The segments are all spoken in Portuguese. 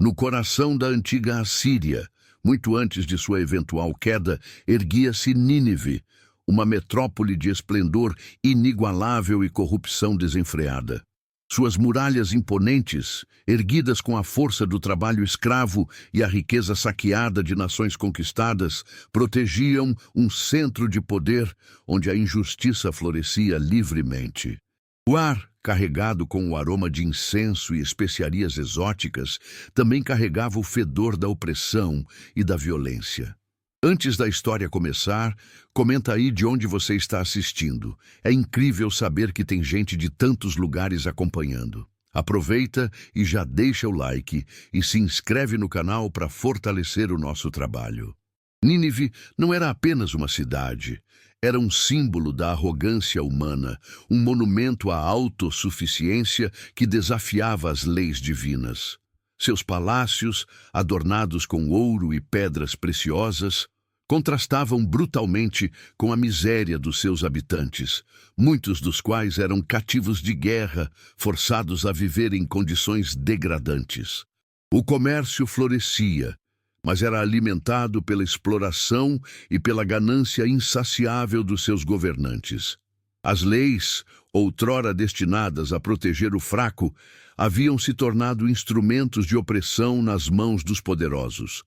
No coração da antiga Assíria, muito antes de sua eventual queda, erguia-se Nínive, uma metrópole de esplendor inigualável e corrupção desenfreada. Suas muralhas imponentes, erguidas com a força do trabalho escravo e a riqueza saqueada de nações conquistadas, protegiam um centro de poder onde a injustiça florescia livremente. O ar, carregado com o aroma de incenso e especiarias exóticas, também carregava o fedor da opressão e da violência. Antes da história começar, comenta aí de onde você está assistindo. É incrível saber que tem gente de tantos lugares acompanhando. Aproveita e já deixa o like e se inscreve no canal para fortalecer o nosso trabalho. Nínive não era apenas uma cidade, era um símbolo da arrogância humana, um monumento à autossuficiência que desafiava as leis divinas. Seus palácios, adornados com ouro e pedras preciosas, contrastavam brutalmente com a miséria dos seus habitantes, muitos dos quais eram cativos de guerra, forçados a viver em condições degradantes. O comércio florescia, mas era alimentado pela exploração e pela ganância insaciável dos seus governantes. As leis, outrora destinadas a proteger o fraco, haviam se tornado instrumentos de opressão nas mãos dos poderosos.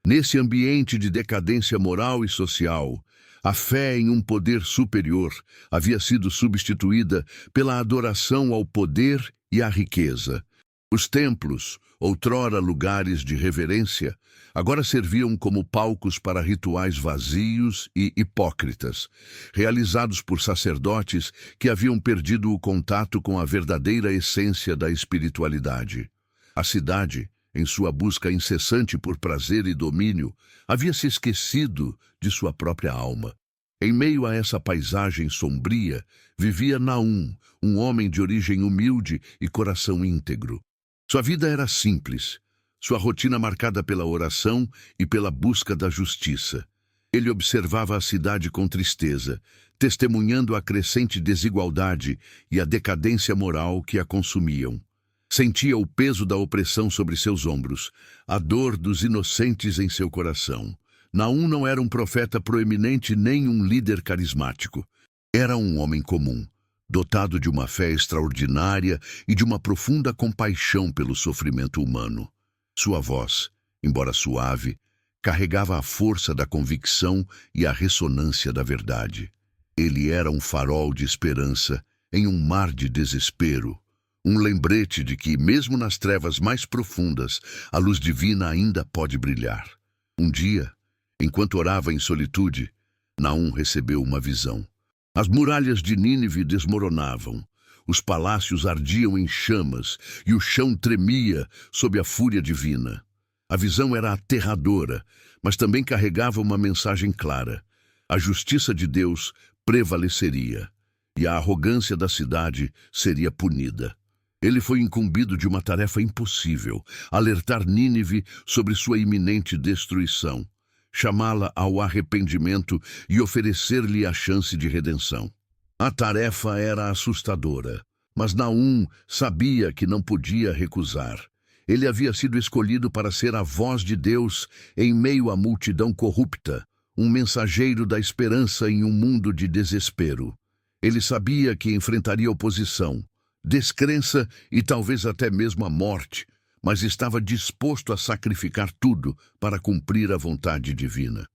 Nesse ambiente de decadência moral e social, a fé em um poder superior havia sido substituída pela adoração ao poder e à riqueza. Os templos, outrora lugares de reverência, agora serviam como palcos para rituais vazios e hipócritas, realizados por sacerdotes que haviam perdido o contato com a verdadeira essência da espiritualidade. A cidade, em sua busca incessante por prazer e domínio, havia se esquecido de sua própria alma. Em meio a essa paisagem sombria, vivia Naum, um homem de origem humilde e coração íntegro. Sua vida era simples, sua rotina marcada pela oração e pela busca da justiça. Ele observava a cidade com tristeza, testemunhando a crescente desigualdade e a decadência moral que a consumiam. Sentia o peso da opressão sobre seus ombros, a dor dos inocentes em seu coração. Naum não era um profeta proeminente nem um líder carismático. Era um homem comum, dotado de uma fé extraordinária e de uma profunda compaixão pelo sofrimento humano. Sua voz, embora suave, carregava a força da convicção e a ressonância da verdade. Ele era um farol de esperança em um mar de desespero, um lembrete de que, mesmo nas trevas mais profundas, a luz divina ainda pode brilhar. Um dia, enquanto orava em solitude, Naum recebeu uma visão. As muralhas de Nínive desmoronavam, os palácios ardiam em chamas e o chão tremia sob a fúria divina. A visão era aterradora, mas também carregava uma mensagem clara. A justiça de Deus prevaleceria e a arrogância da cidade seria punida. Ele foi incumbido de uma tarefa impossível: alertar Nínive sobre sua iminente destruição, chamá-la ao arrependimento e oferecer-lhe a chance de redenção. A tarefa era assustadora, mas Naum sabia que não podia recusar. Ele havia sido escolhido para ser a voz de Deus em meio à multidão corrupta, um mensageiro da esperança em um mundo de desespero. Ele sabia que enfrentaria oposição, descrença e talvez até mesmo a morte, mas estava disposto a sacrificar tudo para cumprir a vontade divina.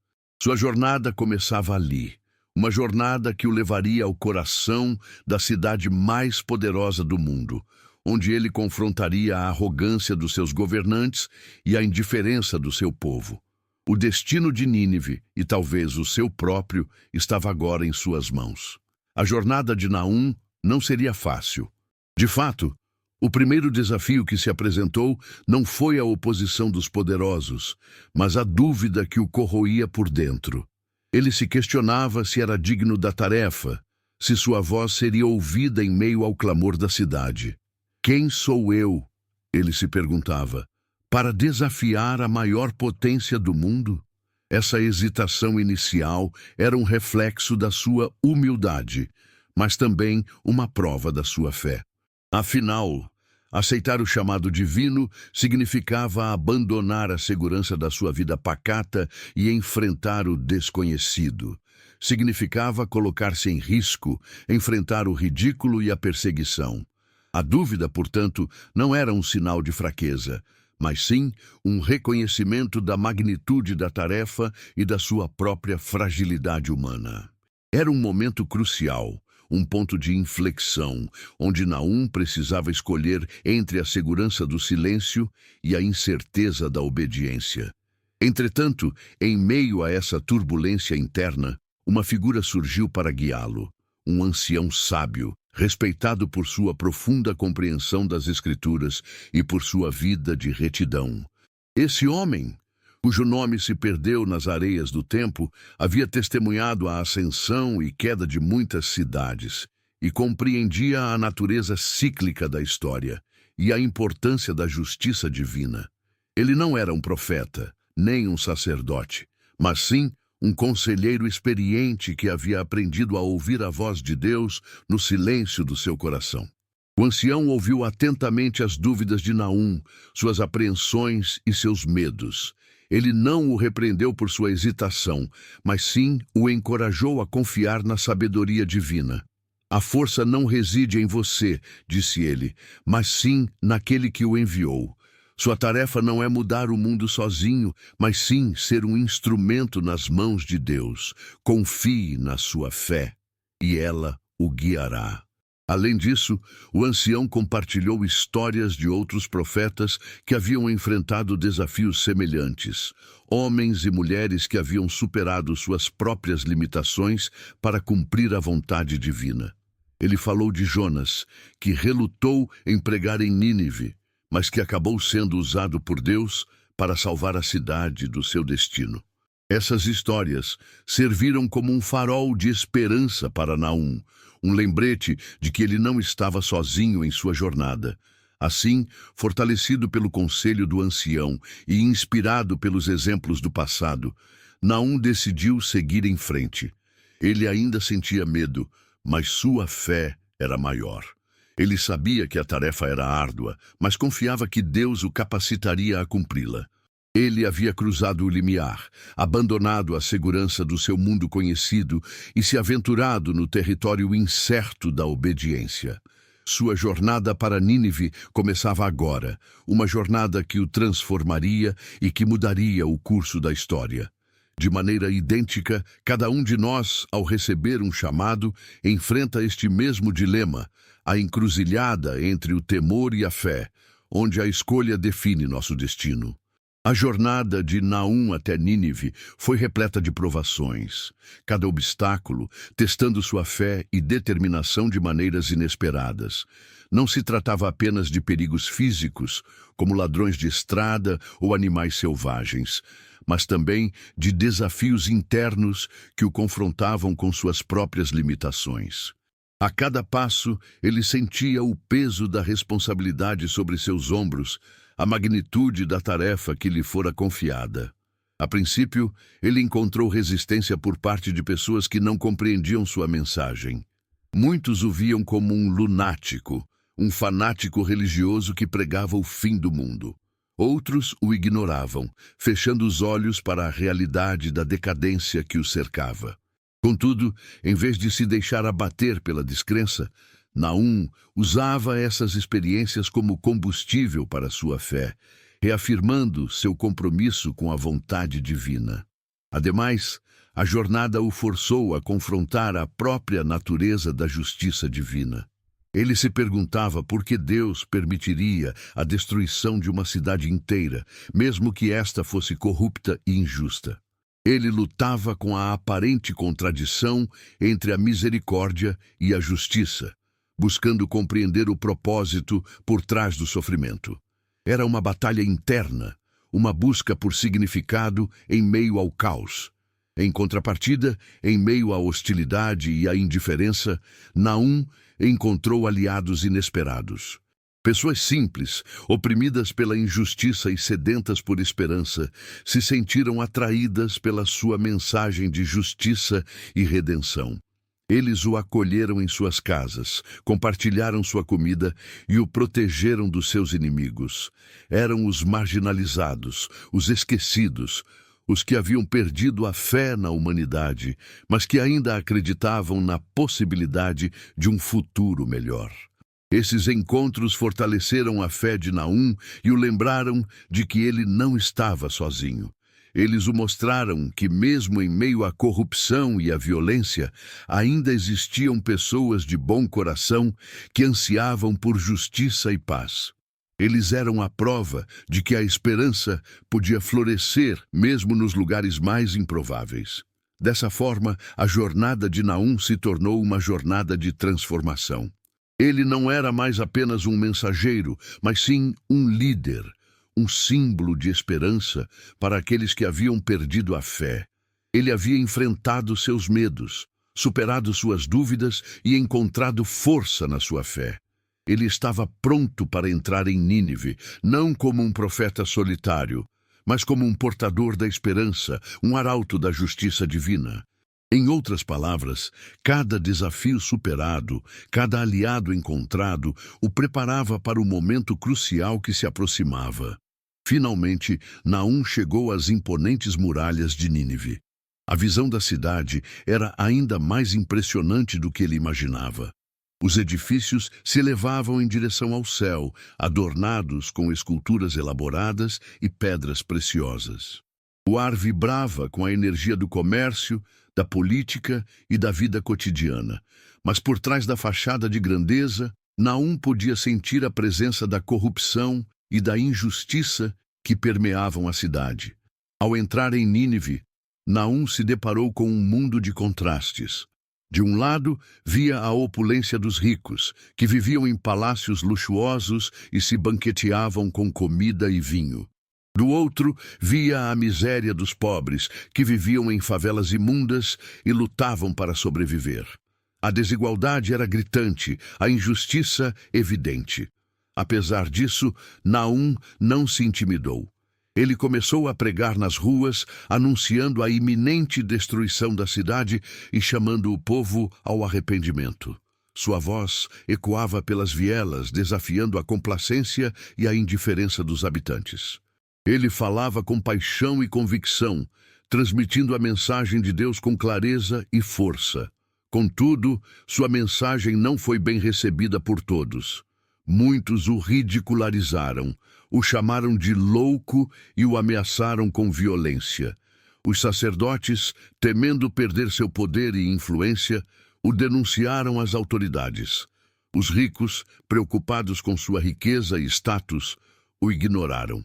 Sua jornada começava ali, uma jornada que o levaria ao coração da cidade mais poderosa do mundo, onde ele confrontaria a arrogância dos seus governantes e a indiferença do seu povo. O destino de Nínive, e talvez o seu próprio, estava agora em suas mãos. A jornada de Naum não seria fácil. De fato, o primeiro desafio que se apresentou não foi a oposição dos poderosos, mas a dúvida que o corroía por dentro. Ele se questionava se era digno da tarefa, se sua voz seria ouvida em meio ao clamor da cidade. Quem sou eu, ele se perguntava, para desafiar a maior potência do mundo? Essa hesitação inicial era um reflexo da sua humildade, mas também uma prova da sua fé. Afinal, Aceitar o chamado divino significava abandonar a segurança da sua vida pacata e enfrentar o desconhecido. Significava colocar-se em risco, enfrentar o ridículo e a perseguição. A dúvida, portanto, não era um sinal de fraqueza, mas sim um reconhecimento da magnitude da tarefa e da sua própria fragilidade humana. Era um momento crucial, um ponto de inflexão, onde Naum precisava escolher entre a segurança do silêncio e a incerteza da obediência. Entretanto, em meio a essa turbulência interna, uma figura surgiu para guiá-lo, um ancião sábio, respeitado por sua profunda compreensão das Escrituras e por sua vida de retidão. Esse homem, cujo nome se perdeu nas areias do tempo, havia testemunhado a ascensão e queda de muitas cidades e compreendia a natureza cíclica da história e a importância da justiça divina. Ele não era um profeta, nem um sacerdote, mas sim um conselheiro experiente que havia aprendido a ouvir a voz de Deus no silêncio do seu coração. O ancião ouviu atentamente as dúvidas de Naum, suas apreensões e seus medos. Ele não o repreendeu por sua hesitação, mas sim o encorajou a confiar na sabedoria divina. A força não reside em você, disse ele, mas sim naquele que o enviou. Sua tarefa não é mudar o mundo sozinho, mas sim ser um instrumento nas mãos de Deus. Confie na sua fé, e ela o guiará. Além disso, o ancião compartilhou histórias de outros profetas que haviam enfrentado desafios semelhantes, homens e mulheres que haviam superado suas próprias limitações para cumprir a vontade divina. Ele falou de Jonas, que relutou em pregar em Nínive, mas que acabou sendo usado por Deus para salvar a cidade do seu destino. Essas histórias serviram como um farol de esperança para Naum, um lembrete de que ele não estava sozinho em sua jornada. Assim, fortalecido pelo conselho do ancião e inspirado pelos exemplos do passado, Naum decidiu seguir em frente. Ele ainda sentia medo, mas sua fé era maior. Ele sabia que a tarefa era árdua, mas confiava que Deus o capacitaria a cumpri-la. Ele havia cruzado o limiar, abandonado a segurança do seu mundo conhecido e se aventurado no território incerto da obediência. Sua jornada para Nínive começava agora, uma jornada que o transformaria e que mudaria o curso da história. De maneira idêntica, cada um de nós, ao receber um chamado, enfrenta este mesmo dilema, a encruzilhada entre o temor e a fé, onde a escolha define nosso destino. A jornada de Naum até Nínive foi repleta de provações, cada obstáculo testando sua fé e determinação de maneiras inesperadas. Não se tratava apenas de perigos físicos, como ladrões de estrada ou animais selvagens, mas também de desafios internos que o confrontavam com suas próprias limitações. A cada passo, ele sentia o peso da responsabilidade sobre seus ombros, a magnitude da tarefa que lhe fora confiada. A princípio, ele encontrou resistência por parte de pessoas que não compreendiam sua mensagem. Muitos o viam como um lunático, um fanático religioso que pregava o fim do mundo. Outros o ignoravam, fechando os olhos para a realidade da decadência que o cercava. Contudo, em vez de se deixar abater pela descrença, Naum usava essas experiências como combustível para sua fé, reafirmando seu compromisso com a vontade divina. Ademais, a jornada o forçou a confrontar a própria natureza da justiça divina. Ele se perguntava por que Deus permitiria a destruição de uma cidade inteira, mesmo que esta fosse corrupta e injusta. Ele lutava com a aparente contradição entre a misericórdia e a justiça, buscando compreender o propósito por trás do sofrimento. Era uma batalha interna, uma busca por significado em meio ao caos. Em contrapartida, em meio à hostilidade e à indiferença, Naum encontrou aliados inesperados. Pessoas simples, oprimidas pela injustiça e sedentas por esperança, se sentiram atraídas pela sua mensagem de justiça e redenção. Eles o acolheram em suas casas, compartilharam sua comida e o protegeram dos seus inimigos. Eram os marginalizados, os esquecidos, os que haviam perdido a fé na humanidade, mas que ainda acreditavam na possibilidade de um futuro melhor. Esses encontros fortaleceram a fé de Naum e o lembraram de que ele não estava sozinho. Eles o mostraram que, mesmo em meio à corrupção e à violência, ainda existiam pessoas de bom coração que ansiavam por justiça e paz. Eles eram a prova de que a esperança podia florescer mesmo nos lugares mais improváveis. Dessa forma, a jornada de Naum se tornou uma jornada de transformação. Ele não era mais apenas um mensageiro, mas sim um líder, um símbolo de esperança para aqueles que haviam perdido a fé. Ele havia enfrentado seus medos, superado suas dúvidas e encontrado força na sua fé. Ele estava pronto para entrar em Nínive, não como um profeta solitário, mas como um portador da esperança, um arauto da justiça divina. Em outras palavras, cada desafio superado, cada aliado encontrado, o preparava para o momento crucial que se aproximava. Finalmente, Naum chegou às imponentes muralhas de Nínive. A visão da cidade era ainda mais impressionante do que ele imaginava. Os edifícios se elevavam em direção ao céu, adornados com esculturas elaboradas e pedras preciosas. O ar vibrava com a energia do comércio, da política e da vida cotidiana. Mas por trás da fachada de grandeza, Naum podia sentir a presença da corrupção e da injustiça que permeavam a cidade. Ao entrar em Nínive, Naum se deparou com um mundo de contrastes. De um lado, via a opulência dos ricos, que viviam em palácios luxuosos e se banqueteavam com comida e vinho. Do outro, via a miséria dos pobres, que viviam em favelas imundas e lutavam para sobreviver. A desigualdade era gritante, a injustiça evidente. Apesar disso, Naum não se intimidou. Ele começou a pregar nas ruas, anunciando a iminente destruição da cidade e chamando o povo ao arrependimento. Sua voz ecoava pelas vielas, desafiando a complacência e a indiferença dos habitantes. Ele falava com paixão e convicção, transmitindo a mensagem de Deus com clareza e força. Contudo, sua mensagem não foi bem recebida por todos. Muitos o ridicularizaram, o chamaram de louco e o ameaçaram com violência. Os sacerdotes, temendo perder seu poder e influência, o denunciaram às autoridades. Os ricos, preocupados com sua riqueza e status, o ignoraram.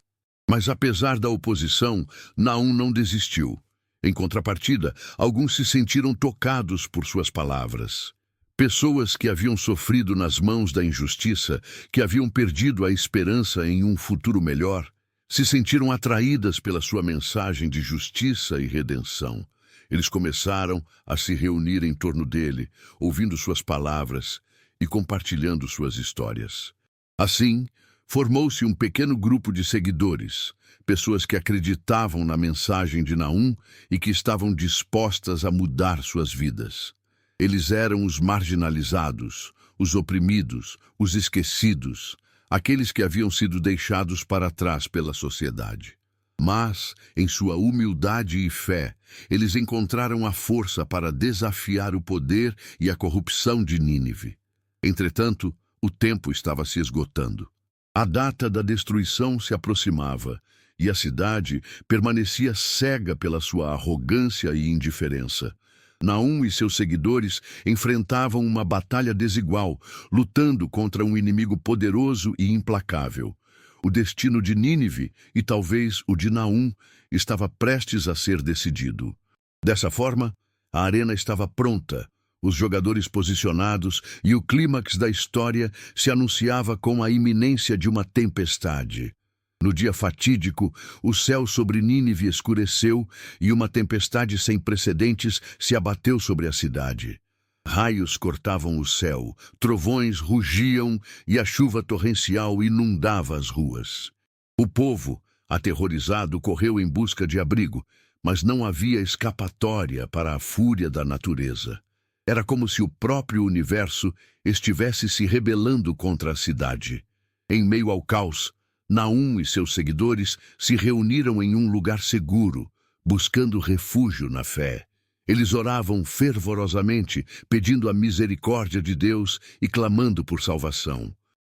Mas apesar da oposição, Naum não desistiu. Em contrapartida, alguns se sentiram tocados por suas palavras. Pessoas que haviam sofrido nas mãos da injustiça, que haviam perdido a esperança em um futuro melhor, se sentiram atraídas pela sua mensagem de justiça e redenção. Eles começaram a se reunir em torno dele, ouvindo suas palavras e compartilhando suas histórias. Assim, formou-se um pequeno grupo de seguidores, pessoas que acreditavam na mensagem de Naum e que estavam dispostas a mudar suas vidas. Eles eram os marginalizados, os oprimidos, os esquecidos, aqueles que haviam sido deixados para trás pela sociedade. Mas, em sua humildade e fé, eles encontraram a força para desafiar o poder e a corrupção de Nínive. Entretanto, o tempo estava se esgotando. A data da destruição se aproximava, e a cidade permanecia cega pela sua arrogância e indiferença. Naum e seus seguidores enfrentavam uma batalha desigual, lutando contra um inimigo poderoso e implacável. O destino de Nínive, e talvez o de Naum, estava prestes a ser decidido. Dessa forma, a arena estava pronta, os jogadores posicionados e o clímax da história se anunciava com a iminência de uma tempestade. No dia fatídico, o céu sobre Nínive escureceu e uma tempestade sem precedentes se abateu sobre a cidade. Raios cortavam o céu, trovões rugiam e a chuva torrencial inundava as ruas. O povo, aterrorizado, correu em busca de abrigo, mas não havia escapatória para a fúria da natureza. Era como se o próprio universo estivesse se rebelando contra a cidade. Em meio ao caos, Naum e seus seguidores se reuniram em um lugar seguro, buscando refúgio na fé. Eles oravam fervorosamente, pedindo a misericórdia de Deus e clamando por salvação.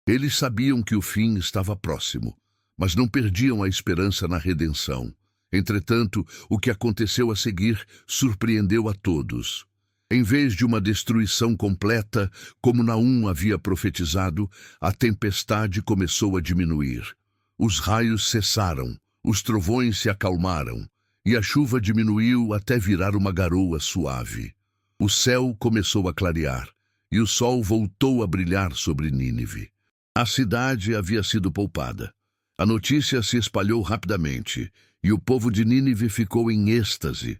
Eles sabiam que o fim estava próximo, mas não perdiam a esperança na redenção. Entretanto, o que aconteceu a seguir surpreendeu a todos. Em vez de uma destruição completa, como Naum havia profetizado, a tempestade começou a diminuir. Os raios cessaram, os trovões se acalmaram, e a chuva diminuiu até virar uma garoa suave. O céu começou a clarear, e o sol voltou a brilhar sobre Nínive. A cidade havia sido poupada. A notícia se espalhou rapidamente, e o povo de Nínive ficou em êxtase.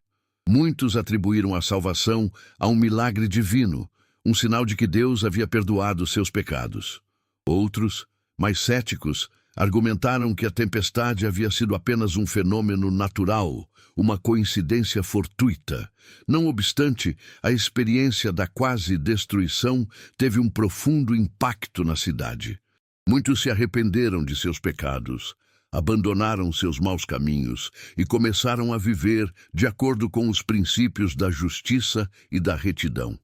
Muitos atribuíram a salvação a um milagre divino, um sinal de que Deus havia perdoado seus pecados. Outros, mais céticos, argumentaram que a tempestade havia sido apenas um fenômeno natural, uma coincidência fortuita. Não obstante, a experiência da quase destruição teve um profundo impacto na cidade. Muitos se arrependeram de seus pecados, abandonaram seus maus caminhos e começaram a viver de acordo com os princípios da justiça e da retidão.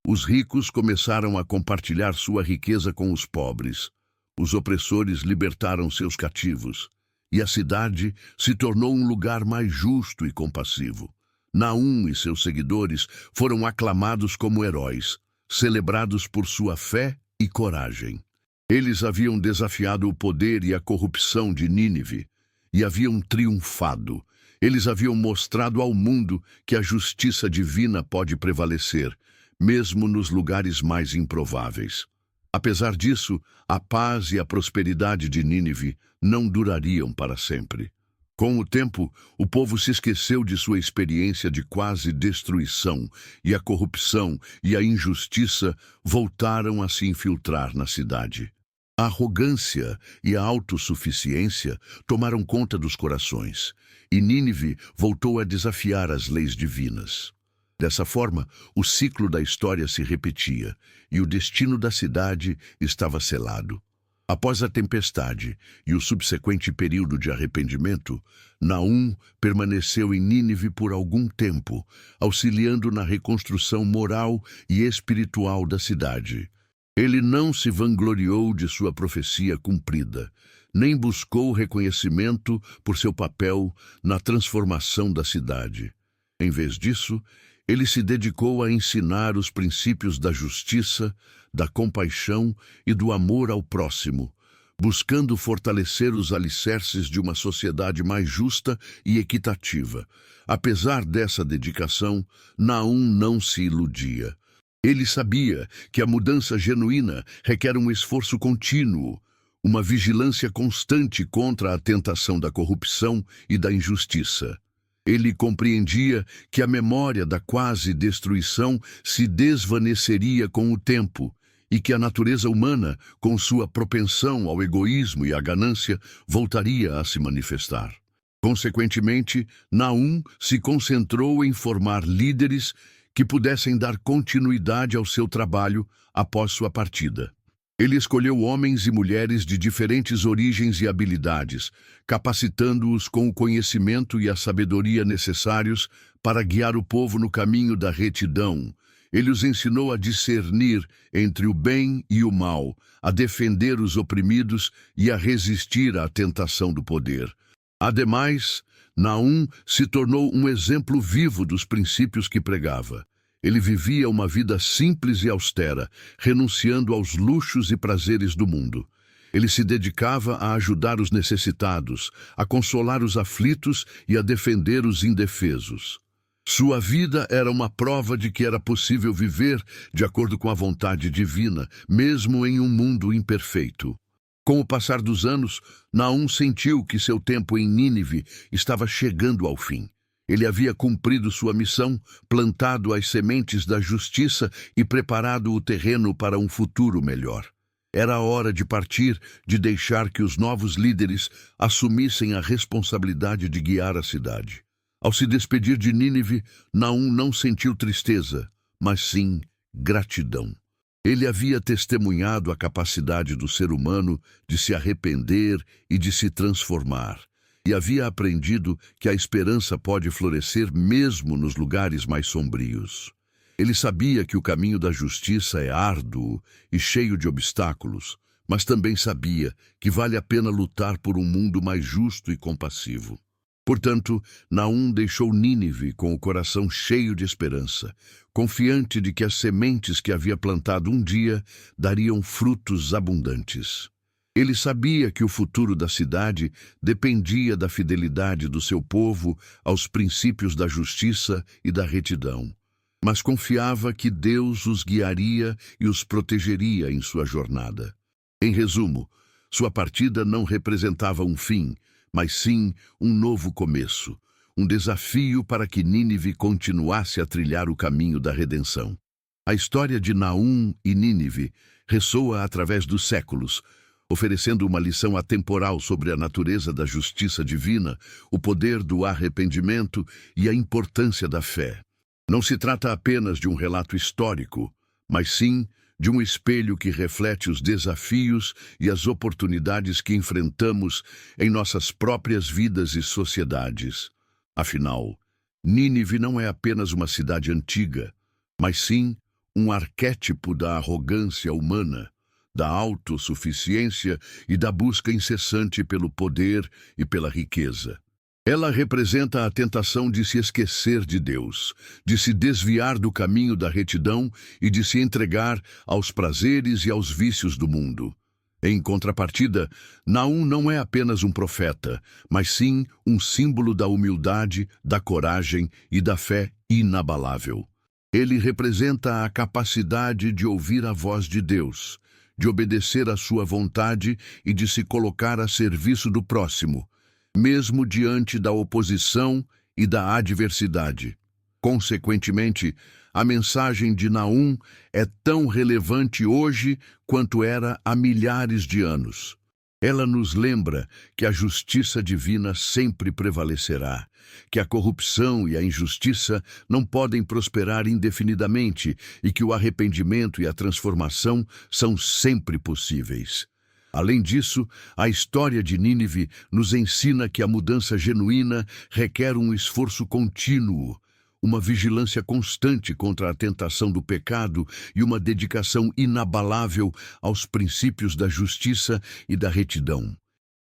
Os ricos começaram a compartilhar sua riqueza com os pobres. Os opressores libertaram seus cativos, e a cidade se tornou um lugar mais justo e compassivo. Naum e seus seguidores foram aclamados como heróis, celebrados por sua fé e coragem. Eles haviam desafiado o poder e a corrupção de Nínive e haviam triunfado. Eles haviam mostrado ao mundo que a justiça divina pode prevalecer, mesmo nos lugares mais improváveis. Apesar disso, a paz e a prosperidade de Nínive não durariam para sempre. Com o tempo, o povo se esqueceu de sua experiência de quase destruição, e a corrupção e a injustiça voltaram a se infiltrar na cidade. A arrogância e a autossuficiência tomaram conta dos corações, e Nínive voltou a desafiar as leis divinas. Dessa forma, o ciclo da história se repetia, e o destino da cidade estava selado. Após a tempestade e o subsequente período de arrependimento, Naum permaneceu em Nínive por algum tempo, auxiliando na reconstrução moral e espiritual da cidade. Ele não se vangloriou de sua profecia cumprida, nem buscou reconhecimento por seu papel na transformação da cidade. Em vez disso, ele se dedicou a ensinar os princípios da justiça, da compaixão e do amor ao próximo, buscando fortalecer os alicerces de uma sociedade mais justa e equitativa. Apesar dessa dedicação, Naum não se iludia. Ele sabia que a mudança genuína requer um esforço contínuo, uma vigilância constante contra a tentação da corrupção e da injustiça. Ele compreendia que a memória da quase destruição se desvaneceria com o tempo e que a natureza humana, com sua propensão ao egoísmo e à ganância, voltaria a se manifestar. Consequentemente, Naum se concentrou em formar líderes que pudessem dar continuidade ao seu trabalho após sua partida. Ele escolheu homens e mulheres de diferentes origens e habilidades, capacitando-os com o conhecimento e a sabedoria necessários para guiar o povo no caminho da retidão. Ele os ensinou a discernir entre o bem e o mal, a defender os oprimidos e a resistir à tentação do poder. Ademais, Naum se tornou um exemplo vivo dos princípios que pregava. Ele vivia uma vida simples e austera, renunciando aos luxos e prazeres do mundo. Ele se dedicava a ajudar os necessitados, a consolar os aflitos e a defender os indefesos. Sua vida era uma prova de que era possível viver de acordo com a vontade divina, mesmo em um mundo imperfeito. Com o passar dos anos, Naum sentiu que seu tempo em Nínive estava chegando ao fim. Ele havia cumprido sua missão, plantado as sementes da justiça e preparado o terreno para um futuro melhor. Era a hora de partir, de deixar que os novos líderes assumissem a responsabilidade de guiar a cidade. Ao se despedir de Nínive, Naum não sentiu tristeza, mas sim gratidão. Ele havia testemunhado a capacidade do ser humano de se arrepender e de se transformar, e havia aprendido que a esperança pode florescer mesmo nos lugares mais sombrios. Ele sabia que o caminho da justiça é árduo e cheio de obstáculos, mas também sabia que vale a pena lutar por um mundo mais justo e compassivo. Portanto, Naum deixou Nínive com o coração cheio de esperança, confiante de que as sementes que havia plantado um dia dariam frutos abundantes. Ele sabia que o futuro da cidade dependia da fidelidade do seu povo aos princípios da justiça e da retidão, mas confiava que Deus os guiaria e os protegeria em sua jornada. Em resumo, sua partida não representava um fim, mas sim um novo começo, um desafio para que Nínive continuasse a trilhar o caminho da redenção. A história de Naum e Nínive ressoa através dos séculos, oferecendo uma lição atemporal sobre a natureza da justiça divina, o poder do arrependimento e a importância da fé. Não se trata apenas de um relato histórico, mas sim de um espelho que reflete os desafios e as oportunidades que enfrentamos em nossas próprias vidas e sociedades. Afinal, Nínive não é apenas uma cidade antiga, mas sim um arquétipo da arrogância humana, da autossuficiência e da busca incessante pelo poder e pela riqueza. Ela representa a tentação de se esquecer de Deus, de se desviar do caminho da retidão e de se entregar aos prazeres e aos vícios do mundo. Em contrapartida, Naum não é apenas um profeta, mas sim um símbolo da humildade, da coragem e da fé inabalável. Ele representa a capacidade de ouvir a voz de Deus, de obedecer à sua vontade e de se colocar a serviço do próximo, mesmo diante da oposição e da adversidade. Consequentemente, a mensagem de Naum é tão relevante hoje quanto era há milhares de anos. Ela nos lembra que a justiça divina sempre prevalecerá, que a corrupção e a injustiça não podem prosperar indefinidamente e que o arrependimento e a transformação são sempre possíveis. Além disso, a história de Nínive nos ensina que a mudança genuína requer um esforço contínuo, uma vigilância constante contra a tentação do pecado e uma dedicação inabalável aos princípios da justiça e da retidão.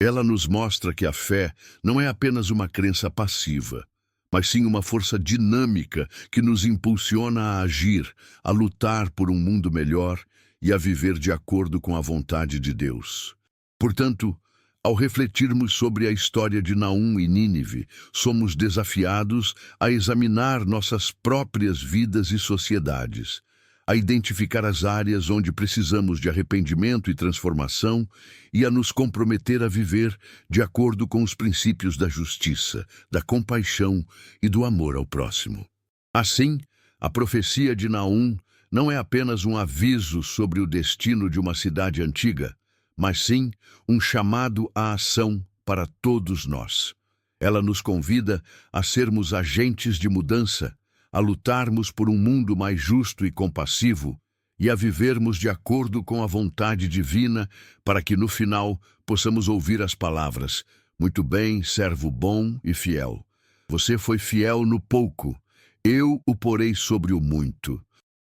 Ela nos mostra que a fé não é apenas uma crença passiva, mas sim uma força dinâmica que nos impulsiona a agir, a lutar por um mundo melhor e a viver de acordo com a vontade de Deus. Portanto, ao refletirmos sobre a história de Naum e Nínive, somos desafiados a examinar nossas próprias vidas e sociedades, a identificar as áreas onde precisamos de arrependimento e transformação e a nos comprometer a viver de acordo com os princípios da justiça, da compaixão e do amor ao próximo. Assim, a profecia de Naum não é apenas um aviso sobre o destino de uma cidade antiga, mas sim um chamado à ação para todos nós. Ela nos convida a sermos agentes de mudança, a lutarmos por um mundo mais justo e compassivo e a vivermos de acordo com a vontade divina para que, no final, possamos ouvir as palavras: "Muito bem, servo bom e fiel. Você foi fiel no pouco, eu o porei sobre o muito.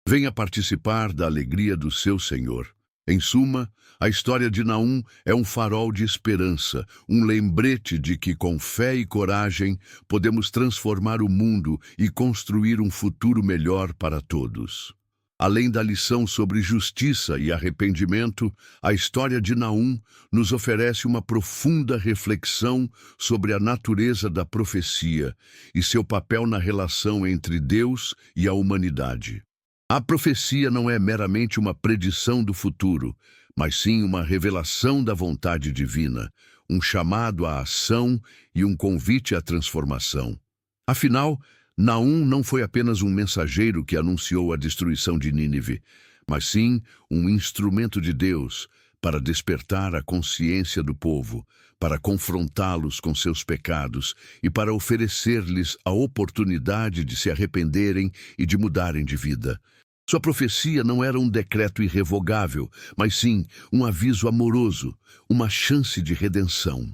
Venha participar da alegria do seu Senhor." Em suma, a história de Naum é um farol de esperança, um lembrete de que, com fé e coragem, podemos transformar o mundo e construir um futuro melhor para todos. Além da lição sobre justiça e arrependimento, a história de Naum nos oferece uma profunda reflexão sobre a natureza da profecia e seu papel na relação entre Deus e a humanidade. A profecia não é meramente uma predição do futuro, mas sim uma revelação da vontade divina, um chamado à ação e um convite à transformação. Afinal, Naum não foi apenas um mensageiro que anunciou a destruição de Nínive, mas sim um instrumento de Deus para despertar a consciência do povo, para confrontá-los com seus pecados e para oferecer-lhes a oportunidade de se arrependerem e de mudarem de vida. Sua profecia não era um decreto irrevogável, mas sim um aviso amoroso, uma chance de redenção.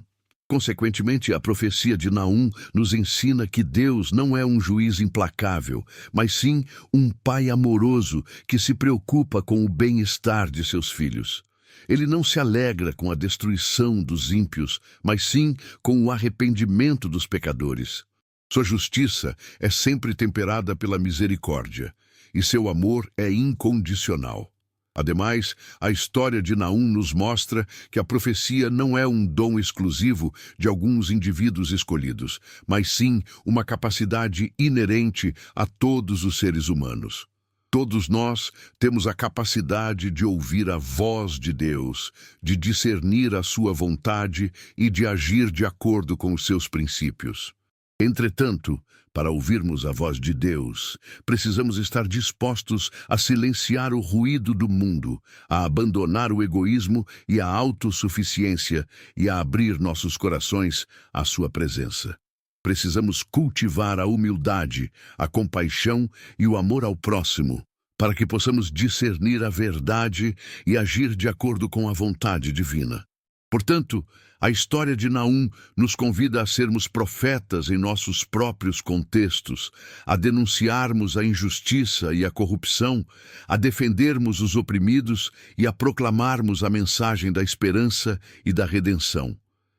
Consequentemente, a profecia de Naum nos ensina que Deus não é um juiz implacável, mas sim um pai amoroso que se preocupa com o bem-estar de seus filhos. Ele não se alegra com a destruição dos ímpios, mas sim com o arrependimento dos pecadores. Sua justiça é sempre temperada pela misericórdia, e seu amor é incondicional. Ademais, a história de Naum nos mostra que a profecia não é um dom exclusivo de alguns indivíduos escolhidos, mas sim uma capacidade inerente a todos os seres humanos. Todos nós temos a capacidade de ouvir a voz de Deus, de discernir a sua vontade e de agir de acordo com os seus princípios. Entretanto, para ouvirmos a voz de Deus, precisamos estar dispostos a silenciar o ruído do mundo, a abandonar o egoísmo e a autossuficiência e a abrir nossos corações à sua presença. Precisamos cultivar a humildade, a compaixão e o amor ao próximo, para que possamos discernir a verdade e agir de acordo com a vontade divina. Portanto, a história de Naum nos convida a sermos profetas em nossos próprios contextos, a denunciarmos a injustiça e a corrupção, a defendermos os oprimidos e a proclamarmos a mensagem da esperança e da redenção.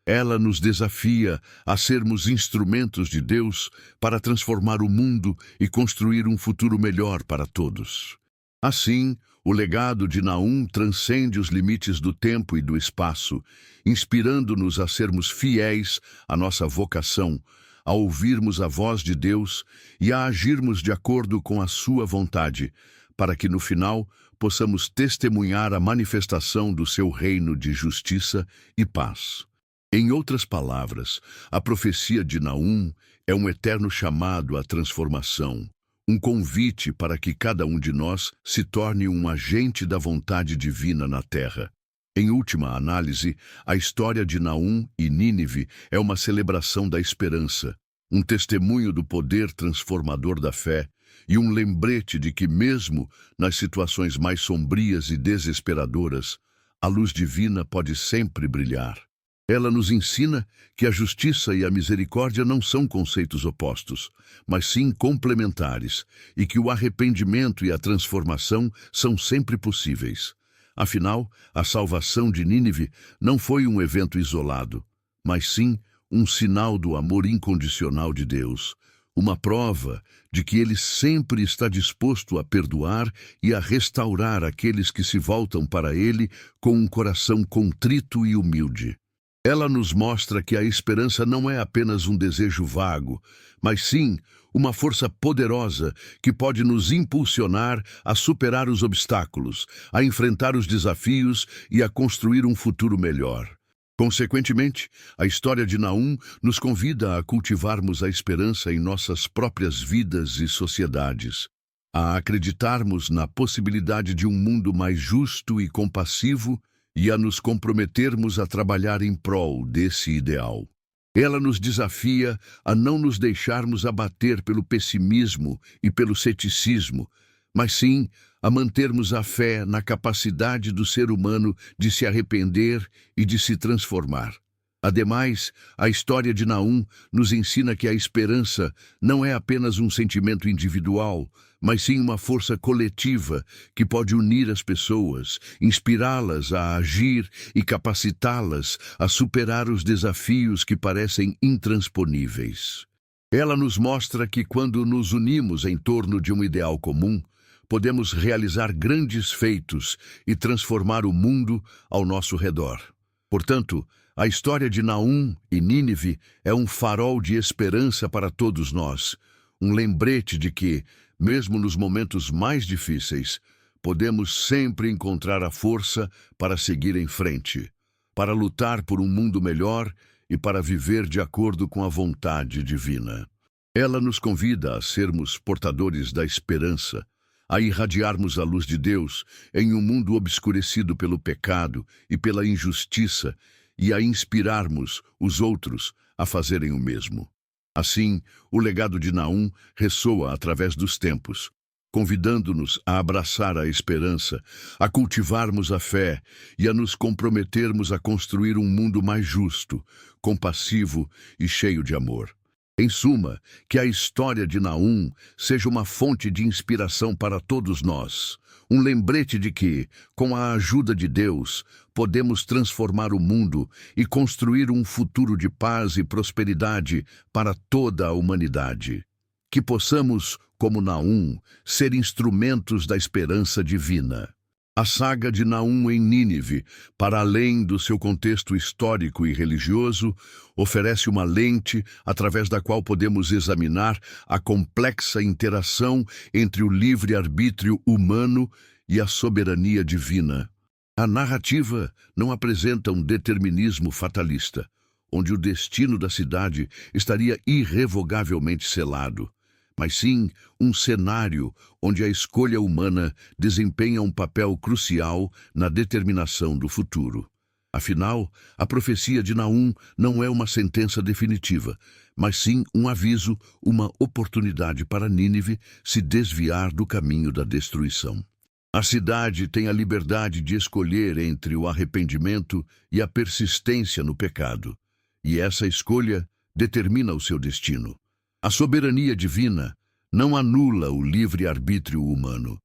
Ela nos desafia a sermos instrumentos de Deus para transformar o mundo e construir um futuro melhor para todos. Assim, o legado de Naum transcende os limites do tempo e do espaço, inspirando-nos a sermos fiéis à nossa vocação, a ouvirmos a voz de Deus e a agirmos de acordo com a sua vontade, para que no final possamos testemunhar a manifestação do seu reino de justiça e paz. Em outras palavras, a profecia de Naum é um eterno chamado à transformação, um convite para que cada um de nós se torne um agente da vontade divina na Terra. Em última análise, a história de Naum e Nínive é uma celebração da esperança, um testemunho do poder transformador da fé e um lembrete de que mesmo nas situações mais sombrias e desesperadoras, a luz divina pode sempre brilhar. Ela nos ensina que a justiça e a misericórdia não são conceitos opostos, mas sim complementares, e que o arrependimento e a transformação são sempre possíveis. Afinal, a salvação de Nínive não foi um evento isolado, mas sim um sinal do amor incondicional de Deus, uma prova de que Ele sempre está disposto a perdoar e a restaurar aqueles que se voltam para Ele com um coração contrito e humilde. Ela nos mostra que a esperança não é apenas um desejo vago, mas sim uma força poderosa que pode nos impulsionar a superar os obstáculos, a enfrentar os desafios e a construir um futuro melhor. Consequentemente, a história de Naum nos convida a cultivarmos a esperança em nossas próprias vidas e sociedades, a acreditarmos na possibilidade de um mundo mais justo e compassivo e a nos comprometermos a trabalhar em prol desse ideal. Ela nos desafia a não nos deixarmos abater pelo pessimismo e pelo ceticismo, mas sim a mantermos a fé na capacidade do ser humano de se arrepender e de se transformar. Ademais, a história de Naum nos ensina que a esperança não é apenas um sentimento individual, mas sim uma força coletiva que pode unir as pessoas, inspirá-las a agir e capacitá-las a superar os desafios que parecem intransponíveis. Ela nos mostra que quando nos unimos em torno de um ideal comum, podemos realizar grandes feitos e transformar o mundo ao nosso redor. Portanto, a história de Naum e Nínive é um farol de esperança para todos nós, um lembrete de que, mesmo nos momentos mais difíceis, podemos sempre encontrar a força para seguir em frente, para lutar por um mundo melhor e para viver de acordo com a vontade divina. Ela nos convida a sermos portadores da esperança, a irradiarmos a luz de Deus em um mundo obscurecido pelo pecado e pela injustiça e a inspirarmos os outros a fazerem o mesmo. Assim, o legado de Naum ressoa através dos tempos, convidando-nos a abraçar a esperança, a cultivarmos a fé e a nos comprometermos a construir um mundo mais justo, compassivo e cheio de amor. Em suma, que a história de Naum seja uma fonte de inspiração para todos nós, um lembrete de que, com a ajuda de Deus, podemos transformar o mundo e construir um futuro de paz e prosperidade para toda a humanidade. Que possamos, como Naum, ser instrumentos da esperança divina. A saga de Naum em Nínive, para além do seu contexto histórico e religioso, oferece uma lente através da qual podemos examinar a complexa interação entre o livre-arbítrio humano e a soberania divina. A narrativa não apresenta um determinismo fatalista, onde o destino da cidade estaria irrevogavelmente selado, mas sim um cenário onde a escolha humana desempenha um papel crucial na determinação do futuro. Afinal, a profecia de Naum não é uma sentença definitiva, mas sim um aviso, uma oportunidade para Nínive se desviar do caminho da destruição. A cidade tem a liberdade de escolher entre o arrependimento e a persistência no pecado, e essa escolha determina o seu destino. A soberania divina não anula o livre-arbítrio humano,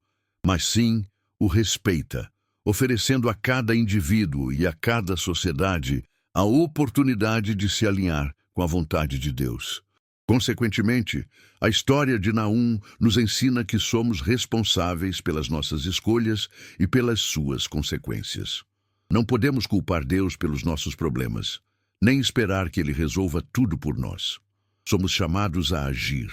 mas sim o respeita, oferecendo a cada indivíduo e a cada sociedade a oportunidade de se alinhar com a vontade de Deus. Consequentemente, a história de Naum nos ensina que somos responsáveis pelas nossas escolhas e pelas suas consequências. Não podemos culpar Deus pelos nossos problemas, nem esperar que Ele resolva tudo por nós. Somos chamados a agir,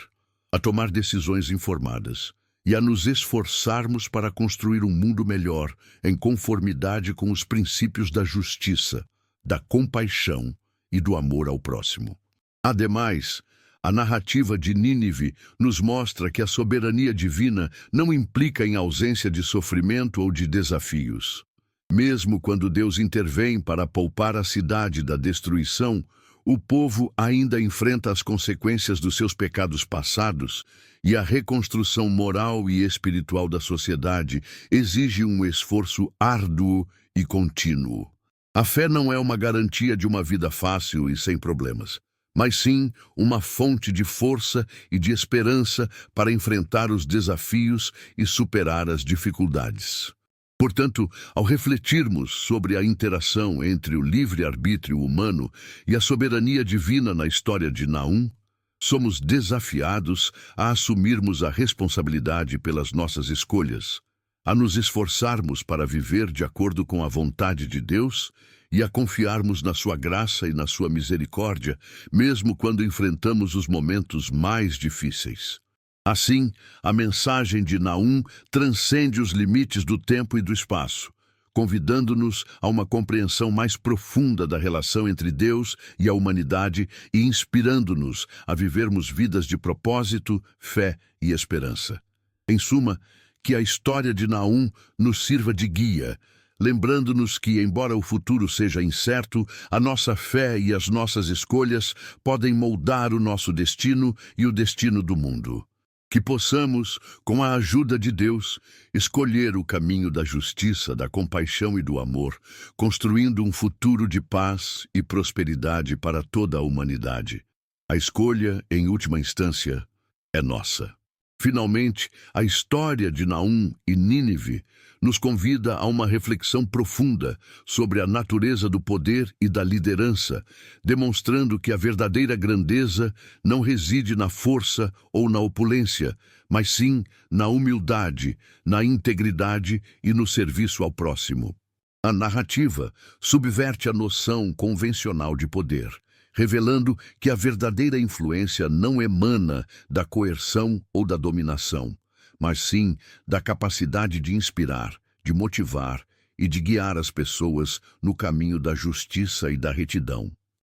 a tomar decisões informadas e a nos esforçarmos para construir um mundo melhor em conformidade com os princípios da justiça, da compaixão e do amor ao próximo. Ademais, a narrativa de Nínive nos mostra que a soberania divina não implica em ausência de sofrimento ou de desafios. Mesmo quando Deus intervém para poupar a cidade da destruição, o povo ainda enfrenta as consequências dos seus pecados passados e a reconstrução moral e espiritual da sociedade exige um esforço árduo e contínuo. A fé não é uma garantia de uma vida fácil e sem problemas, mas sim uma fonte de força e de esperança para enfrentar os desafios e superar as dificuldades. Portanto, ao refletirmos sobre a interação entre o livre-arbítrio humano e a soberania divina na história de Naum, somos desafiados a assumirmos a responsabilidade pelas nossas escolhas, a nos esforçarmos para viver de acordo com a vontade de Deus e a confiarmos na sua graça e na sua misericórdia, mesmo quando enfrentamos os momentos mais difíceis. Assim, a mensagem de Naum transcende os limites do tempo e do espaço, convidando-nos a uma compreensão mais profunda da relação entre Deus e a humanidade e inspirando-nos a vivermos vidas de propósito, fé e esperança. Em suma, que a história de Naum nos sirva de guia, lembrando-nos que, embora o futuro seja incerto, a nossa fé e as nossas escolhas podem moldar o nosso destino e o destino do mundo. Que possamos, com a ajuda de Deus, escolher o caminho da justiça, da compaixão e do amor, construindo um futuro de paz e prosperidade para toda a humanidade. A escolha, em última instância, é nossa. Finalmente, a história de Naum e Nínive nos convida a uma reflexão profunda sobre a natureza do poder e da liderança, demonstrando que a verdadeira grandeza não reside na força ou na opulência, mas sim na humildade, na integridade e no serviço ao próximo. A narrativa subverte a noção convencional de poder, revelando que a verdadeira influência não emana da coerção ou da dominação, mas sim da capacidade de inspirar, de motivar e de guiar as pessoas no caminho da justiça e da retidão.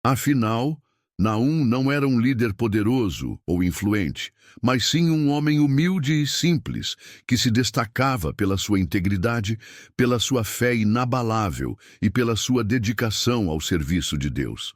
Afinal, Naum não era um líder poderoso ou influente, mas sim um homem humilde e simples, que se destacava pela sua integridade, pela sua fé inabalável e pela sua dedicação ao serviço de Deus.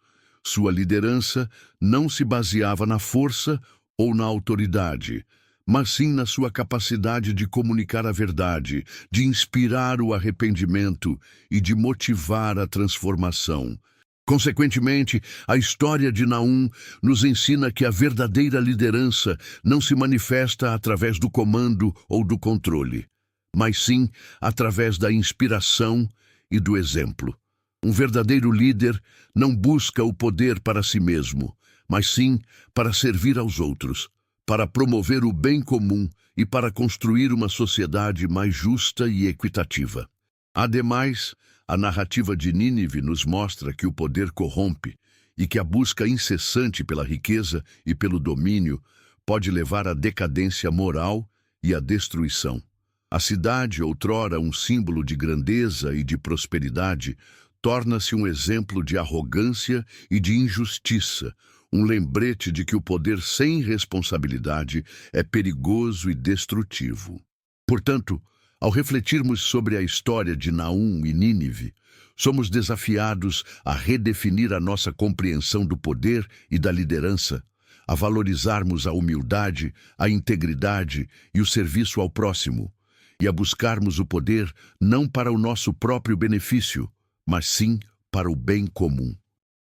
Sua liderança não se baseava na força ou na autoridade, mas sim na sua capacidade de comunicar a verdade, de inspirar o arrependimento e de motivar a transformação. Consequentemente, a história de Naum nos ensina que a verdadeira liderança não se manifesta através do comando ou do controle, mas sim através da inspiração e do exemplo. Um verdadeiro líder não busca o poder para si mesmo, mas sim para servir aos outros, para promover o bem comum e para construir uma sociedade mais justa e equitativa. Ademais, a narrativa de Nínive nos mostra que o poder corrompe e que a busca incessante pela riqueza e pelo domínio pode levar à decadência moral e à destruição. A cidade, outrora um símbolo de grandeza e de prosperidade, torna-se um exemplo de arrogância e de injustiça, um lembrete de que o poder sem responsabilidade é perigoso e destrutivo. Portanto, ao refletirmos sobre a história de Naum e Nínive, somos desafiados a redefinir a nossa compreensão do poder e da liderança, a valorizarmos a humildade, a integridade e o serviço ao próximo, e a buscarmos o poder não para o nosso próprio benefício, mas sim para o bem comum.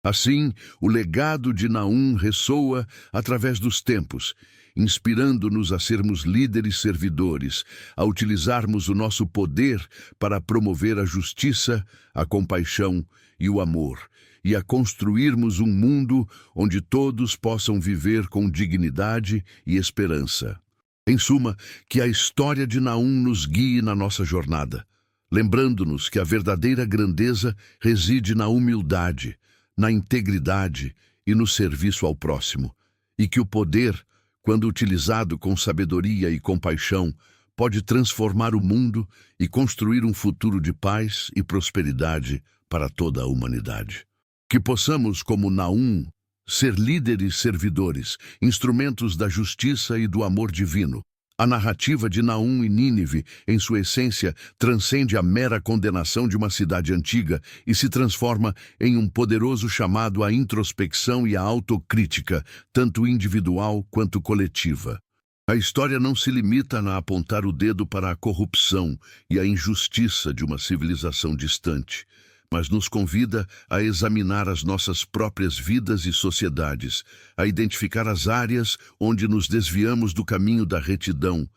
Assim, o legado de Naum ressoa através dos tempos, inspirando-nos a sermos líderes servidores, a utilizarmos o nosso poder para promover a justiça, a compaixão e o amor, e a construirmos um mundo onde todos possam viver com dignidade e esperança. Em suma, que a história de Naum nos guie na nossa jornada, lembrando-nos que a verdadeira grandeza reside na humildade, na integridade e no serviço ao próximo, e que o poder, quando utilizado com sabedoria e compaixão, pode transformar o mundo e construir um futuro de paz e prosperidade para toda a humanidade. Que possamos, como Naum, ser líderes servidores, instrumentos da justiça e do amor divino. A narrativa de Naum e Nínive, em sua essência, transcende a mera condenação de uma cidade antiga e se transforma em um poderoso chamado à introspecção e à autocrítica, tanto individual quanto coletiva. A história não se limita a apontar o dedo para a corrupção e a injustiça de uma civilização distante, mas nos convida a examinar as nossas próprias vidas e sociedades, a identificar as áreas onde nos desviamos do caminho da retidão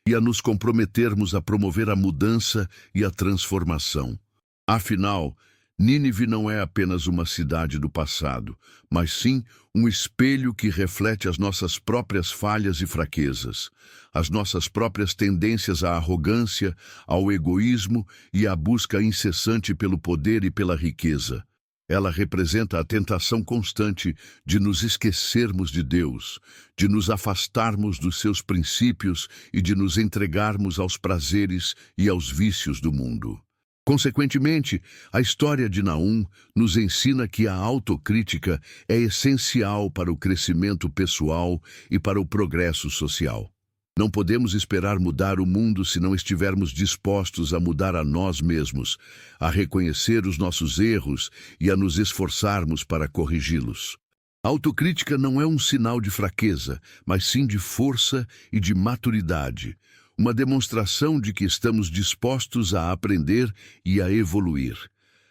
e a nos comprometermos a promover a mudança e a transformação. Afinal, Nínive não é apenas uma cidade do passado, mas sim um espelho que reflete as nossas próprias falhas e fraquezas, as nossas próprias tendências à arrogância, ao egoísmo e à busca incessante pelo poder e pela riqueza. Ela representa a tentação constante de nos esquecermos de Deus, de nos afastarmos dos seus princípios e de nos entregarmos aos prazeres e aos vícios do mundo. Consequentemente, a história de Naum nos ensina que a autocrítica é essencial para o crescimento pessoal e para o progresso social. Não podemos esperar mudar o mundo se não estivermos dispostos a mudar a nós mesmos, a reconhecer os nossos erros e a nos esforçarmos para corrigi-los. A autocrítica não é um sinal de fraqueza, mas sim de força e de maturidade, uma demonstração de que estamos dispostos a aprender e a evoluir.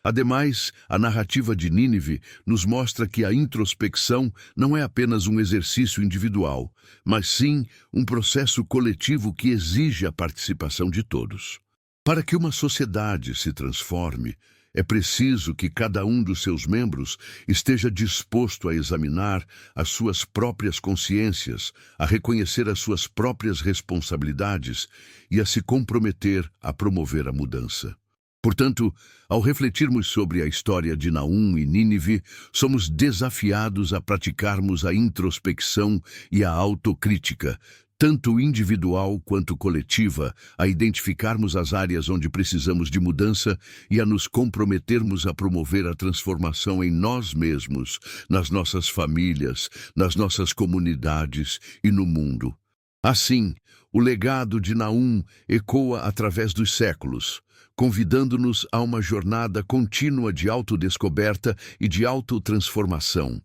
Ademais, a narrativa de Nínive nos mostra que a introspecção não é apenas um exercício individual, mas sim um processo coletivo que exige a participação de todos. Para que uma sociedade se transforme, é preciso que cada um dos seus membros esteja disposto a examinar as suas próprias consciências, a reconhecer as suas próprias responsabilidades e a se comprometer a promover a mudança. Portanto, ao refletirmos sobre a história de Naum e Nínive, somos desafiados a praticarmos a introspecção e a autocrítica, tanto individual quanto coletiva, a identificarmos as áreas onde precisamos de mudança e a nos comprometermos a promover a transformação em nós mesmos, nas nossas famílias, nas nossas comunidades e no mundo. Assim, o legado de Naum ecoa através dos séculos, convidando-nos a uma jornada contínua de autodescoberta e de autotransformação,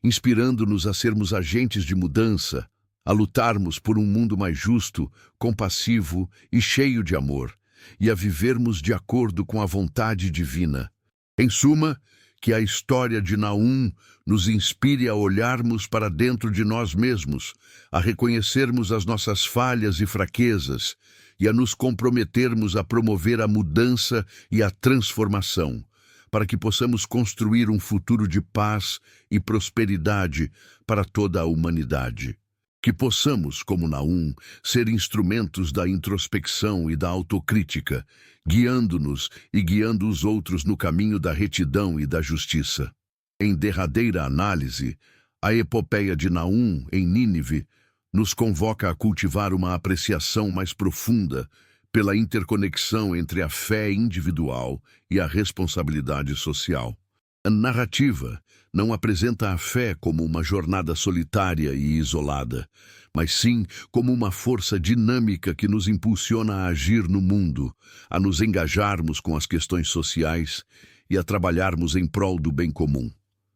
inspirando-nos a sermos agentes de mudança, a lutarmos por um mundo mais justo, compassivo e cheio de amor, e a vivermos de acordo com a vontade divina. Em suma, que a história de Naum nos inspire a olharmos para dentro de nós mesmos, a reconhecermos as nossas falhas e fraquezas e a nos comprometermos a promover a mudança e a transformação, para que possamos construir um futuro de paz e prosperidade para toda a humanidade. Que possamos, como Naum, ser instrumentos da introspecção e da autocrítica, guiando-nos e guiando os outros no caminho da retidão e da justiça. Em derradeira análise, a epopeia de Naum, em Nínive, nos convoca a cultivar uma apreciação mais profunda pela interconexão entre a fé individual e a responsabilidade social. A narrativa não apresenta a fé como uma jornada solitária e isolada, mas sim como uma força dinâmica que nos impulsiona a agir no mundo, a nos engajarmos com as questões sociais e a trabalharmos em prol do bem comum.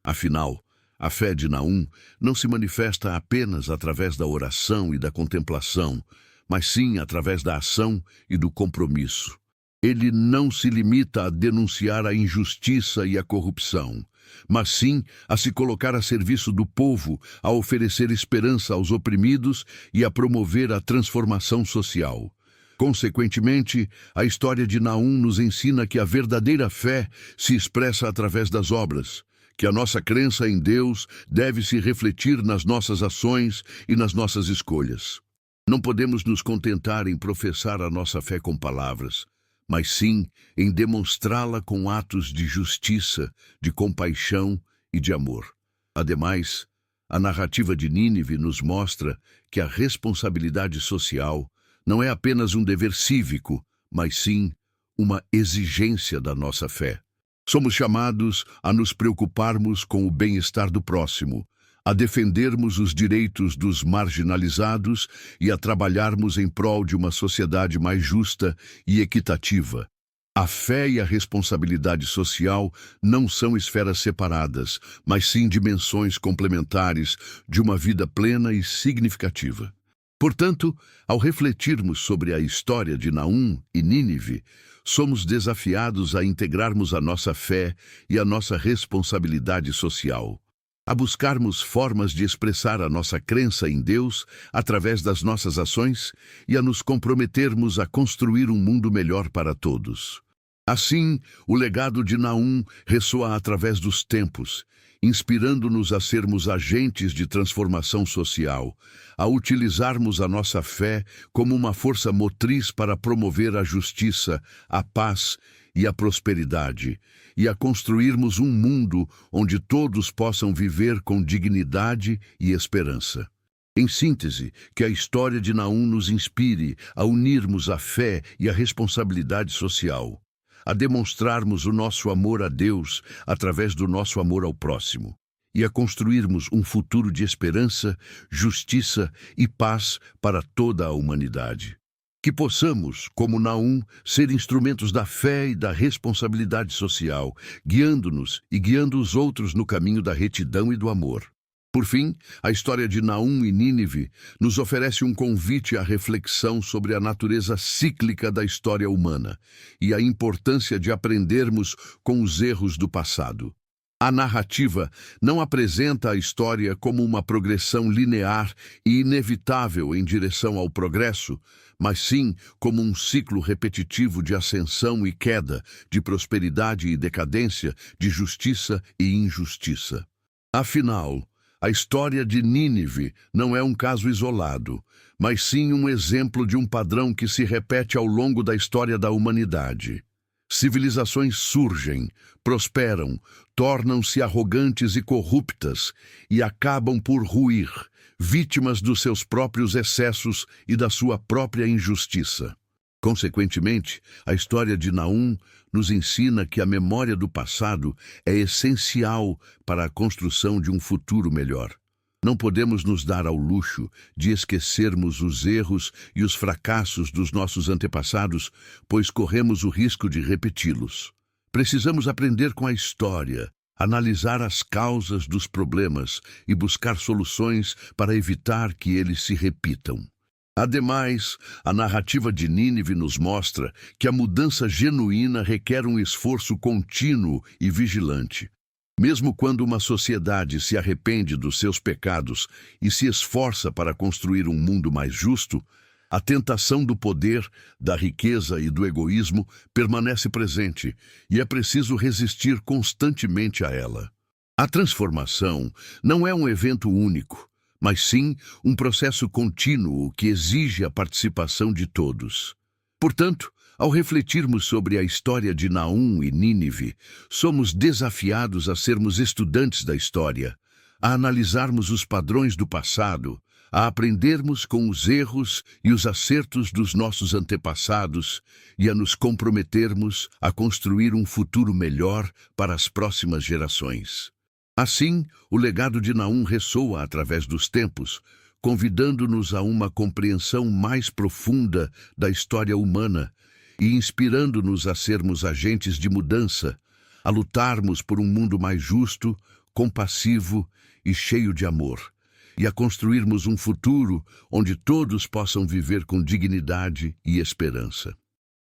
Afinal, a fé de Naum não se manifesta apenas através da oração e da contemplação, mas sim através da ação e do compromisso. Ele não se limita a denunciar a injustiça e a corrupção, mas sim a se colocar a serviço do povo, a oferecer esperança aos oprimidos e a promover a transformação social. Consequentemente, a história de Naum nos ensina que a verdadeira fé se expressa através das obras, que a nossa crença em Deus deve se refletir nas nossas ações e nas nossas escolhas. Não podemos nos contentar em professar a nossa fé com palavras, mas sim em demonstrá-la com atos de justiça, de compaixão e de amor. Ademais, a narrativa de Nínive nos mostra que a responsabilidade social não é apenas um dever cívico, mas sim uma exigência da nossa fé. Somos chamados a nos preocuparmos com o bem-estar do próximo, a defendermos os direitos dos marginalizados e a trabalharmos em prol de uma sociedade mais justa e equitativa. A fé e a responsabilidade social não são esferas separadas, mas sim dimensões complementares de uma vida plena e significativa. Portanto, ao refletirmos sobre a história de Naum e Nínive, somos desafiados a integrarmos a nossa fé e a nossa responsabilidade social, a buscarmos formas de expressar a nossa crença em Deus através das nossas ações e a nos comprometermos a construir um mundo melhor para todos. Assim, o legado de Naum ressoa através dos tempos, inspirando-nos a sermos agentes de transformação social, a utilizarmos a nossa fé como uma força motriz para promover a justiça, a paz e a prosperidade, e a construirmos um mundo onde todos possam viver com dignidade e esperança. Em síntese, que a história de Naum nos inspire a unirmos a fé e a responsabilidade social, a demonstrarmos o nosso amor a Deus através do nosso amor ao próximo, e a construirmos um futuro de esperança, justiça e paz para toda a humanidade. Que possamos, como Naum, ser instrumentos da fé e da responsabilidade social, guiando-nos e guiando os outros no caminho da retidão e do amor. Por fim, a história de Naum e Nínive nos oferece um convite à reflexão sobre a natureza cíclica da história humana e a importância de aprendermos com os erros do passado. A narrativa não apresenta a história como uma progressão linear e inevitável em direção ao progresso, mas sim como um ciclo repetitivo de ascensão e queda, de prosperidade e decadência, de justiça e injustiça. Afinal, a história de Nínive não é um caso isolado, mas sim um exemplo de um padrão que se repete ao longo da história da humanidade. Civilizações surgem, prosperam, tornam-se arrogantes e corruptas e acabam por ruir, vítimas dos seus próprios excessos e da sua própria injustiça. Consequentemente, a história de Naum nos ensina que a memória do passado é essencial para a construção de um futuro melhor. Não podemos nos dar ao luxo de esquecermos os erros e os fracassos dos nossos antepassados, pois corremos o risco de repeti-los. Precisamos aprender com a história, analisar as causas dos problemas e buscar soluções para evitar que eles se repitam. Ademais, a narrativa de Nínive nos mostra que a mudança genuína requer um esforço contínuo e vigilante. Mesmo quando uma sociedade se arrepende dos seus pecados e se esforça para construir um mundo mais justo, a tentação do poder, da riqueza e do egoísmo permanece presente e é preciso resistir constantemente a ela. A transformação não é um evento único, mas sim um processo contínuo que exige a participação de todos. Portanto, ao refletirmos sobre a história de Naum e Nínive, somos desafiados a sermos estudantes da história, a analisarmos os padrões do passado, a aprendermos com os erros e os acertos dos nossos antepassados e a nos comprometermos a construir um futuro melhor para as próximas gerações. Assim, o legado de Naum ressoa através dos tempos, convidando-nos a uma compreensão mais profunda da história humana e inspirando-nos a sermos agentes de mudança, a lutarmos por um mundo mais justo, compassivo e cheio de amor, e a construirmos um futuro onde todos possam viver com dignidade e esperança.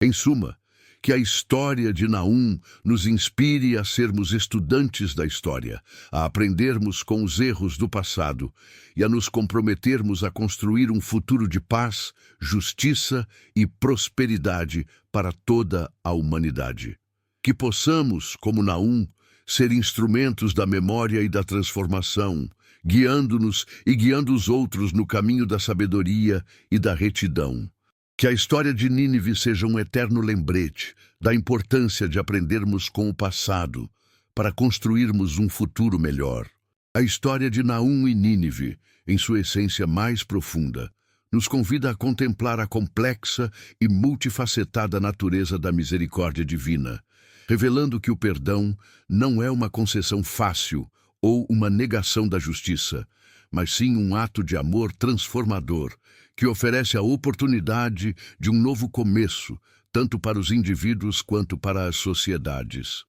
Em suma, que a história de Naum nos inspire a sermos estudantes da história, a aprendermos com os erros do passado e a nos comprometermos a construir um futuro de paz, justiça e prosperidade para toda a humanidade. Que possamos, como Naum, ser instrumentos da memória e da transformação, guiando-nos e guiando os outros no caminho da sabedoria e da retidão. Que a história de Nínive seja um eterno lembrete da importância de aprendermos com o passado para construirmos um futuro melhor. A história de Naum e Nínive, em sua essência mais profunda, nos convida a contemplar a complexa e multifacetada natureza da misericórdia divina, revelando que o perdão não é uma concessão fácil ou uma negação da justiça, mas sim um ato de amor transformador, que oferece a oportunidade de um novo começo, tanto para os indivíduos quanto para as sociedades.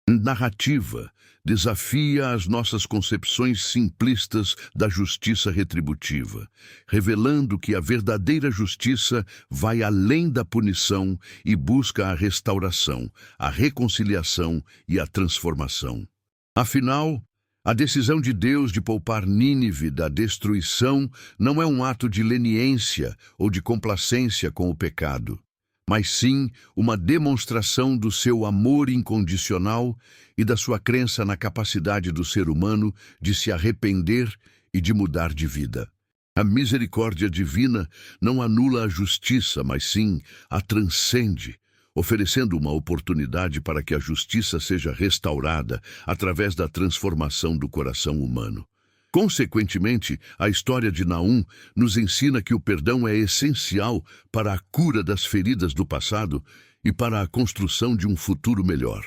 Narrativa desafia as nossas concepções simplistas da justiça retributiva, revelando que a verdadeira justiça vai além da punição e busca a restauração, a reconciliação e a transformação. Afinal, a decisão de Deus de poupar Nínive da destruição não é um ato de leniência ou de complacência com o pecado, mas sim uma demonstração do seu amor incondicional e da sua crença na capacidade do ser humano de se arrepender e de mudar de vida. A misericórdia divina não anula a justiça, mas sim a transcende, oferecendo uma oportunidade para que a justiça seja restaurada através da transformação do coração humano. Consequentemente, a história de Naum nos ensina que o perdão é essencial para a cura das feridas do passado e para a construção de um futuro melhor.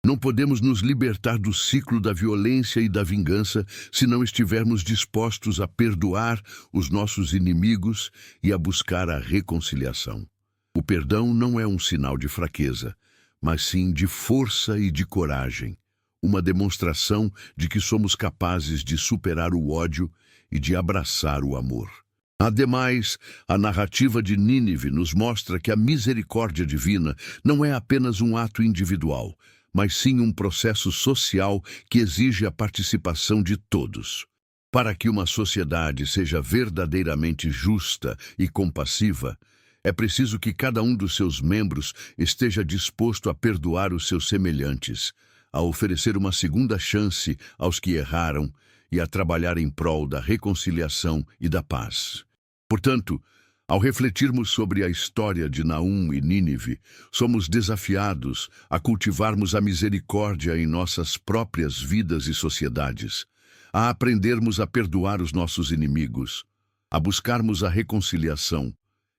Não podemos nos libertar do ciclo da violência e da vingança se não estivermos dispostos a perdoar os nossos inimigos e a buscar a reconciliação. O perdão não é um sinal de fraqueza, mas sim de força e de coragem, uma demonstração de que somos capazes de superar o ódio e de abraçar o amor. Ademais, a narrativa de Nínive nos mostra que a misericórdia divina não é apenas um ato individual, mas sim um processo social que exige a participação de todos. Para que uma sociedade seja verdadeiramente justa e compassiva, é preciso que cada um dos seus membros esteja disposto a perdoar os seus semelhantes, a oferecer uma segunda chance aos que erraram e a trabalhar em prol da reconciliação e da paz. Portanto, ao refletirmos sobre a história de Naum e Nínive, somos desafiados a cultivarmos a misericórdia em nossas próprias vidas e sociedades, a aprendermos a perdoar os nossos inimigos, a buscarmos a reconciliação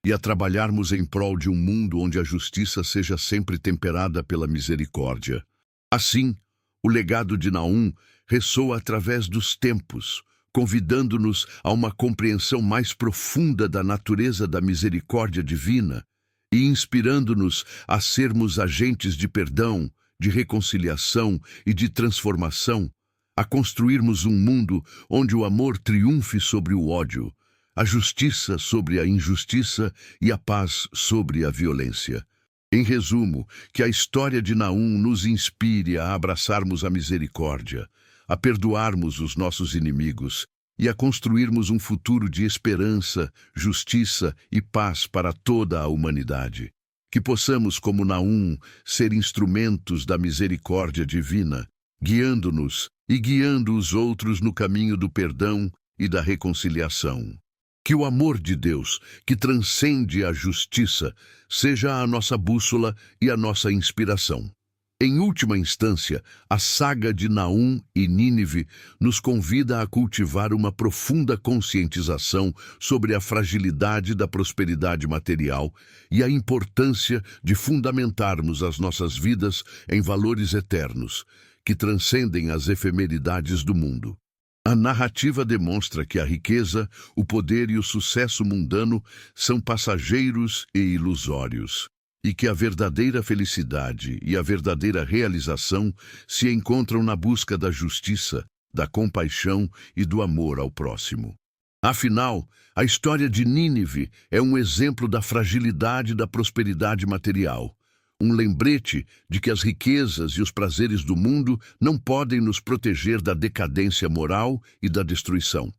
e a trabalharmos em prol de um mundo onde a justiça seja sempre temperada pela misericórdia. Assim, o legado de Naum ressoa através dos tempos, convidando-nos a uma compreensão mais profunda da natureza da misericórdia divina e inspirando-nos a sermos agentes de perdão, de reconciliação e de transformação, a construirmos um mundo onde o amor triunfe sobre o ódio, a justiça sobre a injustiça e a paz sobre a violência. Em resumo, que a história de Naum nos inspire a abraçarmos a misericórdia, a perdoarmos os nossos inimigos e a construirmos um futuro de esperança, justiça e paz para toda a humanidade. Que possamos, como Naum, ser instrumentos da misericórdia divina, guiando-nos e guiando os outros no caminho do perdão e da reconciliação. Que o amor de Deus, que transcende a justiça, seja a nossa bússola e a nossa inspiração. Em última instância, a saga de Naum e Nínive nos convida a cultivar uma profunda conscientização sobre a fragilidade da prosperidade material e a importância de fundamentarmos as nossas vidas em valores eternos, que transcendem as efemeridades do mundo. A narrativa demonstra que a riqueza, o poder e o sucesso mundano são passageiros e ilusórios, e que a verdadeira felicidade e a verdadeira realização se encontram na busca da justiça, da compaixão e do amor ao próximo. Afinal, a história de Nínive é um exemplo da fragilidade da prosperidade material, um lembrete de que as riquezas e os prazeres do mundo não podem nos proteger da decadência moral e da destruição.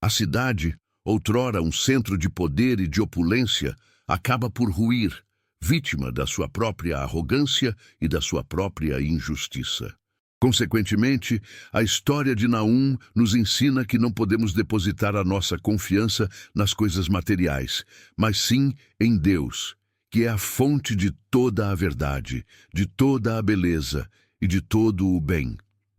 A cidade, outrora um centro de poder e de opulência, acaba por ruir, vítima da sua própria arrogância e da sua própria injustiça. Consequentemente, a história de Naum nos ensina que não podemos depositar a nossa confiança nas coisas materiais, mas sim em Deus, que é a fonte de toda a verdade, de toda a beleza e de todo o bem.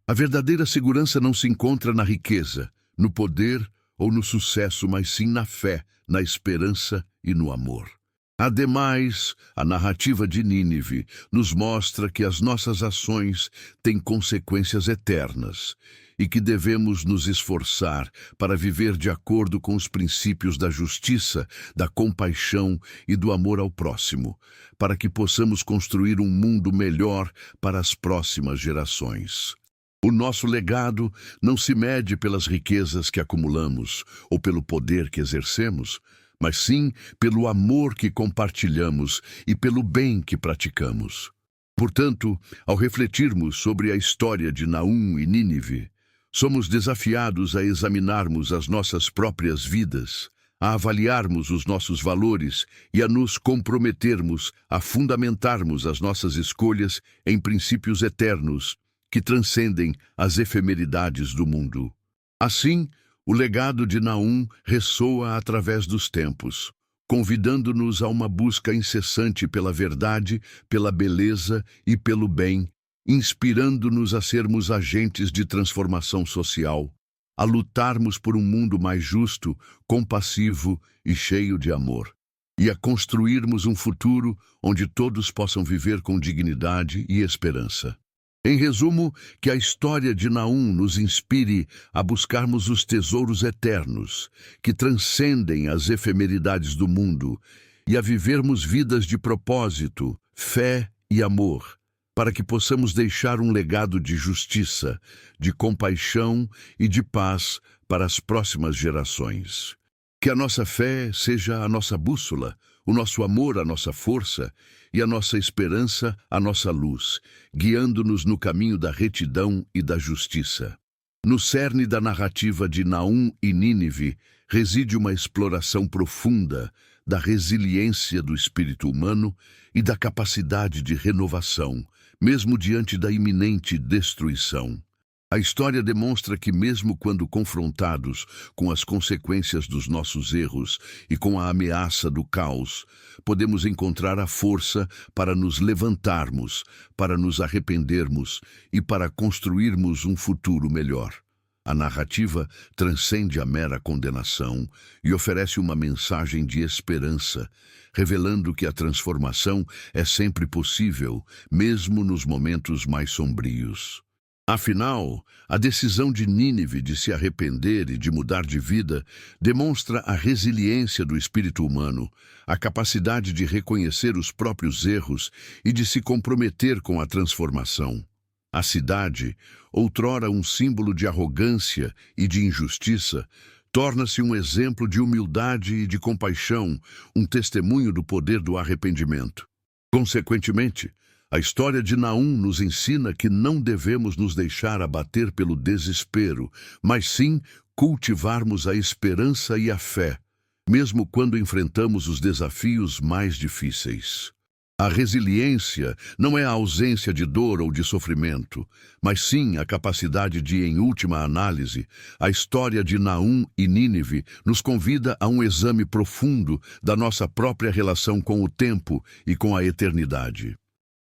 A verdadeira segurança não se encontra na riqueza, no poder ou no sucesso, mas sim na fé, na esperança e no amor. Ademais, a narrativa de Nínive nos mostra que as nossas ações têm consequências eternas e que devemos nos esforçar para viver de acordo com os princípios da justiça, da compaixão e do amor ao próximo, para que possamos construir um mundo melhor para as próximas gerações. O nosso legado não se mede pelas riquezas que acumulamos ou pelo poder que exercemos, mas sim pelo amor que compartilhamos e pelo bem que praticamos. Portanto, ao refletirmos sobre a história de Naum e Nínive, somos desafiados a examinarmos as nossas próprias vidas, a avaliarmos os nossos valores e a nos comprometermos a fundamentarmos as nossas escolhas em princípios eternos que transcendem as efemeridades do mundo. Assim, o legado de Naum ressoa através dos tempos, convidando-nos a uma busca incessante pela verdade, pela beleza e pelo bem, inspirando-nos a sermos agentes de transformação social, a lutarmos por um mundo mais justo, compassivo e cheio de amor, e a construirmos um futuro onde todos possam viver com dignidade e esperança. Em resumo, que a história de Naum nos inspire a buscarmos os tesouros eternos, que transcendem as efemeridades do mundo, e a vivermos vidas de propósito, fé e amor, para que possamos deixar um legado de justiça, de compaixão e de paz para as próximas gerações. Que a nossa fé seja a nossa bússola, o nosso amor a nossa força e a nossa esperança a nossa luz, guiando-nos no caminho da retidão e da justiça. No cerne da narrativa de Naum e Nínive reside uma exploração profunda da resiliência do espírito humano e da capacidade de renovação, mesmo diante da iminente destruição. A história demonstra que, mesmo quando confrontados com as consequências dos nossos erros e com a ameaça do caos, podemos encontrar a força para nos levantarmos, para nos arrependermos e para construirmos um futuro melhor. A narrativa transcende a mera condenação e oferece uma mensagem de esperança, revelando que a transformação é sempre possível, mesmo nos momentos mais sombrios. Afinal, a decisão de Nínive de se arrepender e de mudar de vida demonstra a resiliência do espírito humano, a capacidade de reconhecer os próprios erros e de se comprometer com a transformação. A cidade, outrora um símbolo de arrogância e de injustiça, torna-se um exemplo de humildade e de compaixão, um testemunho do poder do arrependimento. Consequentemente, a história de Naum nos ensina que não devemos nos deixar abater pelo desespero, mas sim cultivarmos a esperança e a fé, mesmo quando enfrentamos os desafios mais difíceis. A resiliência não é a ausência de dor ou de sofrimento, mas sim a capacidade de, em última análise, a história de Naum e Nínive nos convida a um exame profundo da nossa própria relação com o tempo e com a eternidade.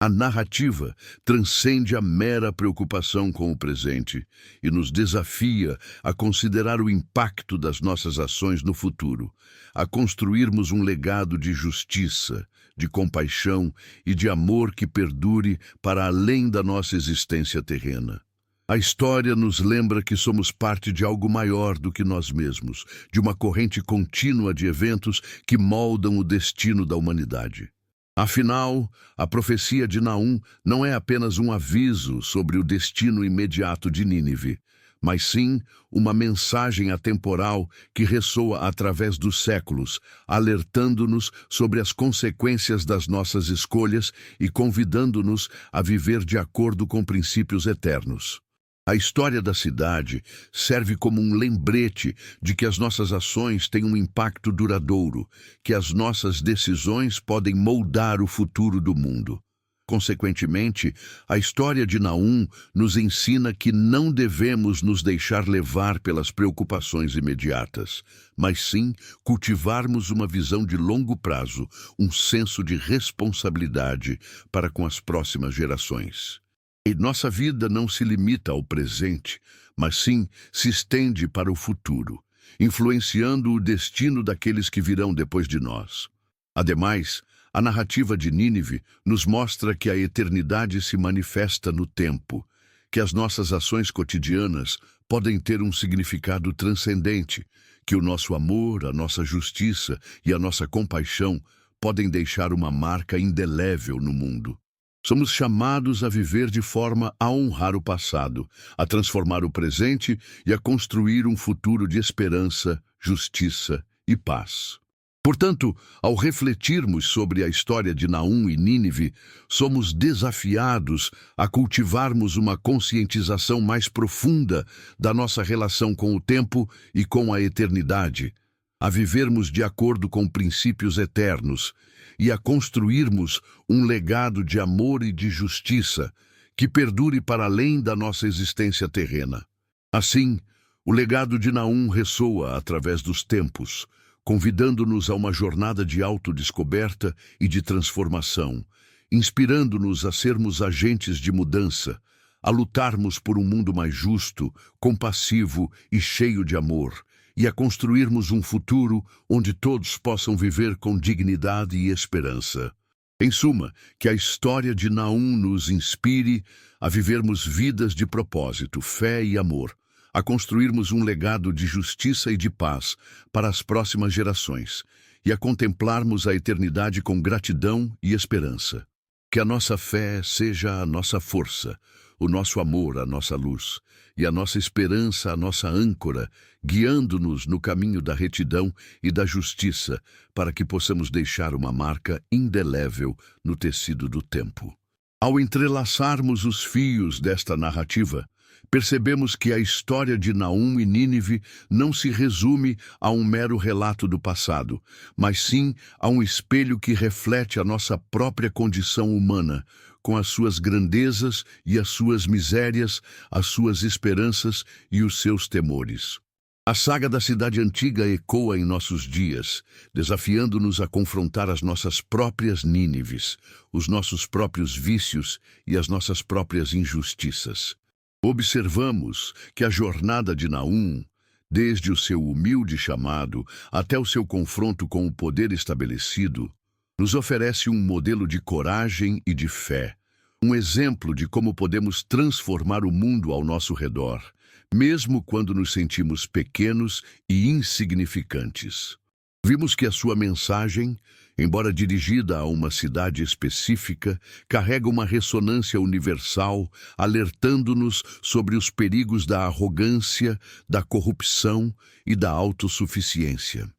A narrativa transcende a mera preocupação com o presente e nos desafia a considerar o impacto das nossas ações no futuro, a construirmos um legado de justiça, de compaixão e de amor que perdure para além da nossa existência terrena. A história nos lembra que somos parte de algo maior do que nós mesmos, de uma corrente contínua de eventos que moldam o destino da humanidade. Afinal, a profecia de Naum não é apenas um aviso sobre o destino imediato de Nínive, mas sim uma mensagem atemporal que ressoa através dos séculos, alertando-nos sobre as consequências das nossas escolhas e convidando-nos a viver de acordo com princípios eternos. A história da cidade serve como um lembrete de que as nossas ações têm um impacto duradouro, que as nossas decisões podem moldar o futuro do mundo. Consequentemente, a história de Naum nos ensina que não devemos nos deixar levar pelas preocupações imediatas, mas sim cultivarmos uma visão de longo prazo, um senso de responsabilidade para com as próximas gerações. E nossa vida não se limita ao presente, mas sim se estende para o futuro, influenciando o destino daqueles que virão depois de nós. Ademais, a narrativa de Nínive nos mostra que a eternidade se manifesta no tempo, que as nossas ações cotidianas podem ter um significado transcendente, que o nosso amor, a nossa justiça e a nossa compaixão podem deixar uma marca indelével no mundo. Somos chamados a viver de forma a honrar o passado, a transformar o presente e a construir um futuro de esperança, justiça e paz. Portanto, ao refletirmos sobre a história de Naum e Nínive, somos desafiados a cultivarmos uma conscientização mais profunda da nossa relação com o tempo e com a eternidade, a vivermos de acordo com princípios eternos e a construirmos um legado de amor e de justiça que perdure para além da nossa existência terrena. Assim, o legado de Naum ressoa através dos tempos, convidando-nos a uma jornada de autodescoberta e de transformação, inspirando-nos a sermos agentes de mudança, a lutarmos por um mundo mais justo, compassivo e cheio de amor, e a construirmos um futuro onde todos possam viver com dignidade e esperança. Em suma, que a história de Naum nos inspire a vivermos vidas de propósito, fé e amor, a construirmos um legado de justiça e de paz para as próximas gerações e a contemplarmos a eternidade com gratidão e esperança. Que a nossa fé seja a nossa força, o nosso amor a nossa luz e a nossa esperança a nossa âncora, guiando-nos no caminho da retidão e da justiça para que possamos deixar uma marca indelével no tecido do tempo. Ao entrelaçarmos os fios desta narrativa, percebemos que a história de Naum e Nínive não se resume a um mero relato do passado, mas sim a um espelho que reflete a nossa própria condição humana, com as suas grandezas e as suas misérias, as suas esperanças e os seus temores. A saga da cidade antiga ecoa em nossos dias, desafiando-nos a confrontar as nossas próprias Nínives, os nossos próprios vícios e as nossas próprias injustiças. Observamos que a jornada de Naum, desde o seu humilde chamado até o seu confronto com o poder estabelecido, nos oferece um modelo de coragem e de fé, Um exemplo de como podemos transformar o mundo ao nosso redor, mesmo quando nos sentimos pequenos e insignificantes. Vimos que a sua mensagem, embora dirigida a uma cidade específica, carrega uma ressonância universal, alertando-nos sobre os perigos da arrogância, da corrupção e da autossuficiência.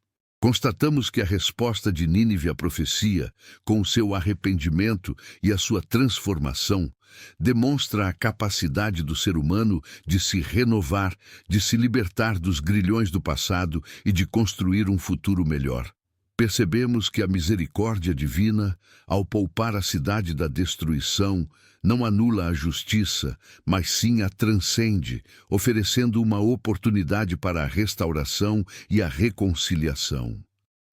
Constatamos que a resposta de Nínive à profecia, com o seu arrependimento e a sua transformação, demonstra a capacidade do ser humano de se renovar, de se libertar dos grilhões do passado e de construir um futuro melhor. Percebemos que a misericórdia divina, ao poupar a cidade da destruição, não anula a justiça, mas sim a transcende, oferecendo uma oportunidade para a restauração e a reconciliação.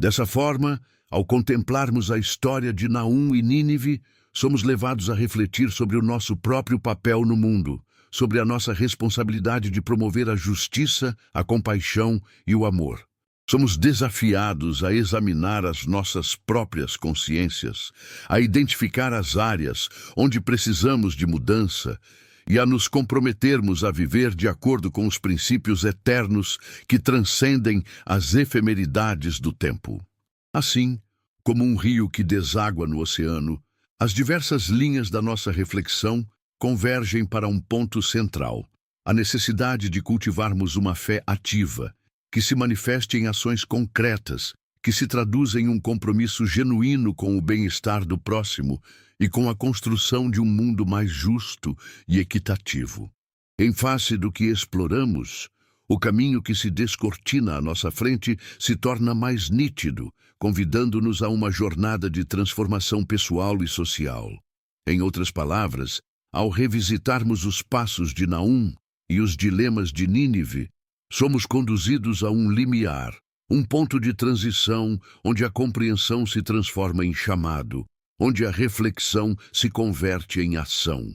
Dessa forma, ao contemplarmos a história de Naum e Nínive, somos levados a refletir sobre o nosso próprio papel no mundo, sobre a nossa responsabilidade de promover a justiça, a compaixão e o amor. Somos desafiados a examinar as nossas próprias consciências, a identificar as áreas onde precisamos de mudança e a nos comprometermos a viver de acordo com os princípios eternos que transcendem as efemeridades do tempo. Assim, como um rio que deságua no oceano, as diversas linhas da nossa reflexão convergem para um ponto central: a necessidade de cultivarmos uma fé ativa, que se manifeste em ações concretas, que se traduzem em um compromisso genuíno com o bem-estar do próximo e com a construção de um mundo mais justo e equitativo. Em face do que exploramos, o caminho que se descortina à nossa frente se torna mais nítido, convidando-nos a uma jornada de transformação pessoal e social. Em outras palavras, ao revisitarmos os passos de Naum e os dilemas de Nínive, somos conduzidos a um limiar, um ponto de transição onde a compreensão se transforma em chamado, onde a reflexão se converte em ação.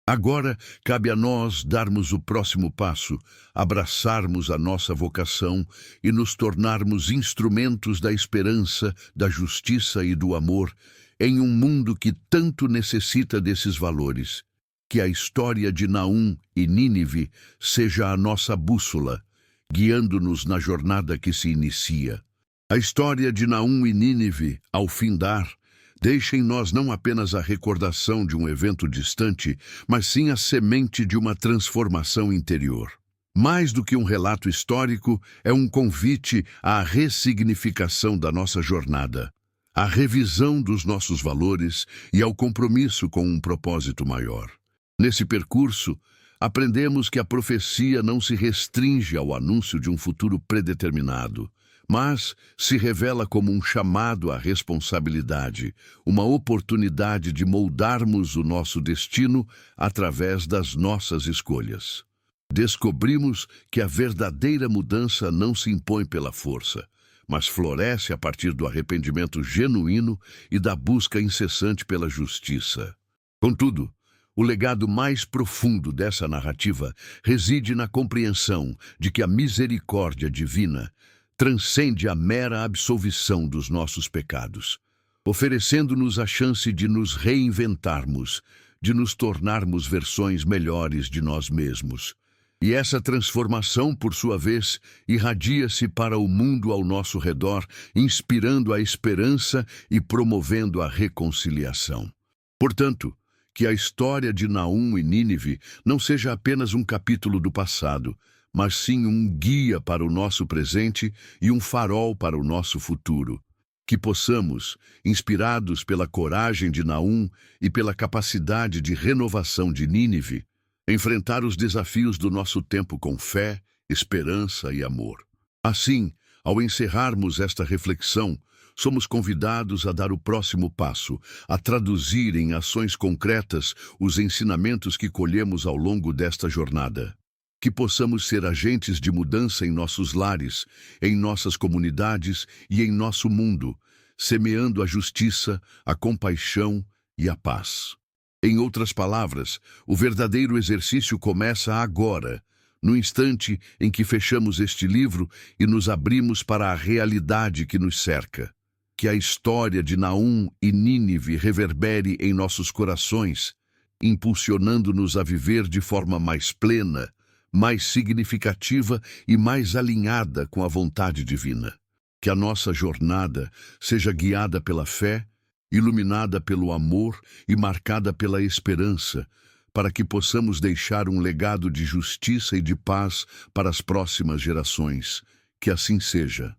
Agora, cabe a nós darmos o próximo passo, abraçarmos a nossa vocação e nos tornarmos instrumentos da esperança, da justiça e do amor em um mundo que tanto necessita desses valores. Que a história de Naum e Nínive seja a nossa bússola, guiando-nos na jornada que se inicia. A história de Naum e Nínive, ao findar, deixa em nós não apenas a recordação de um evento distante, mas sim a semente de uma transformação interior. Mais do que um relato histórico, é um convite à ressignificação da nossa jornada, à revisão dos nossos valores e ao compromisso com um propósito maior. Nesse percurso, aprendemos que a profecia não se restringe ao anúncio de um futuro predeterminado, mas se revela como um chamado à responsabilidade, uma oportunidade de moldarmos o nosso destino através das nossas escolhas. Descobrimos que a verdadeira mudança não se impõe pela força, mas floresce a partir do arrependimento genuíno e da busca incessante pela justiça. Contudo, o legado mais profundo dessa narrativa reside na compreensão de que a misericórdia divina transcende a mera absolvição dos nossos pecados, oferecendo-nos a chance de nos reinventarmos, de nos tornarmos versões melhores de nós mesmos. E essa transformação, por sua vez, irradia-se para o mundo ao nosso redor, inspirando a esperança e promovendo a reconciliação. Portanto, que a história de Naum e Nínive não seja apenas um capítulo do passado, mas sim um guia para o nosso presente e um farol para o nosso futuro. Que possamos, inspirados pela coragem de Naum e pela capacidade de renovação de Nínive, enfrentar os desafios do nosso tempo com fé, esperança e amor. Assim, ao encerrarmos esta reflexão, somos convidados a dar o próximo passo, a traduzir em ações concretas os ensinamentos que colhemos ao longo desta jornada. Que possamos ser agentes de mudança em nossos lares, em nossas comunidades e em nosso mundo, semeando a justiça, a compaixão e a paz. Em outras palavras, o verdadeiro exercício começa agora, no instante em que fechamos este livro e nos abrimos para a realidade que nos cerca. Que a história de Naum e Nínive reverbere em nossos corações, impulsionando-nos a viver de forma mais plena, mais significativa e mais alinhada com a vontade divina. Que a nossa jornada seja guiada pela fé, iluminada pelo amor e marcada pela esperança, para que possamos deixar um legado de justiça e de paz para as próximas gerações. Que assim seja.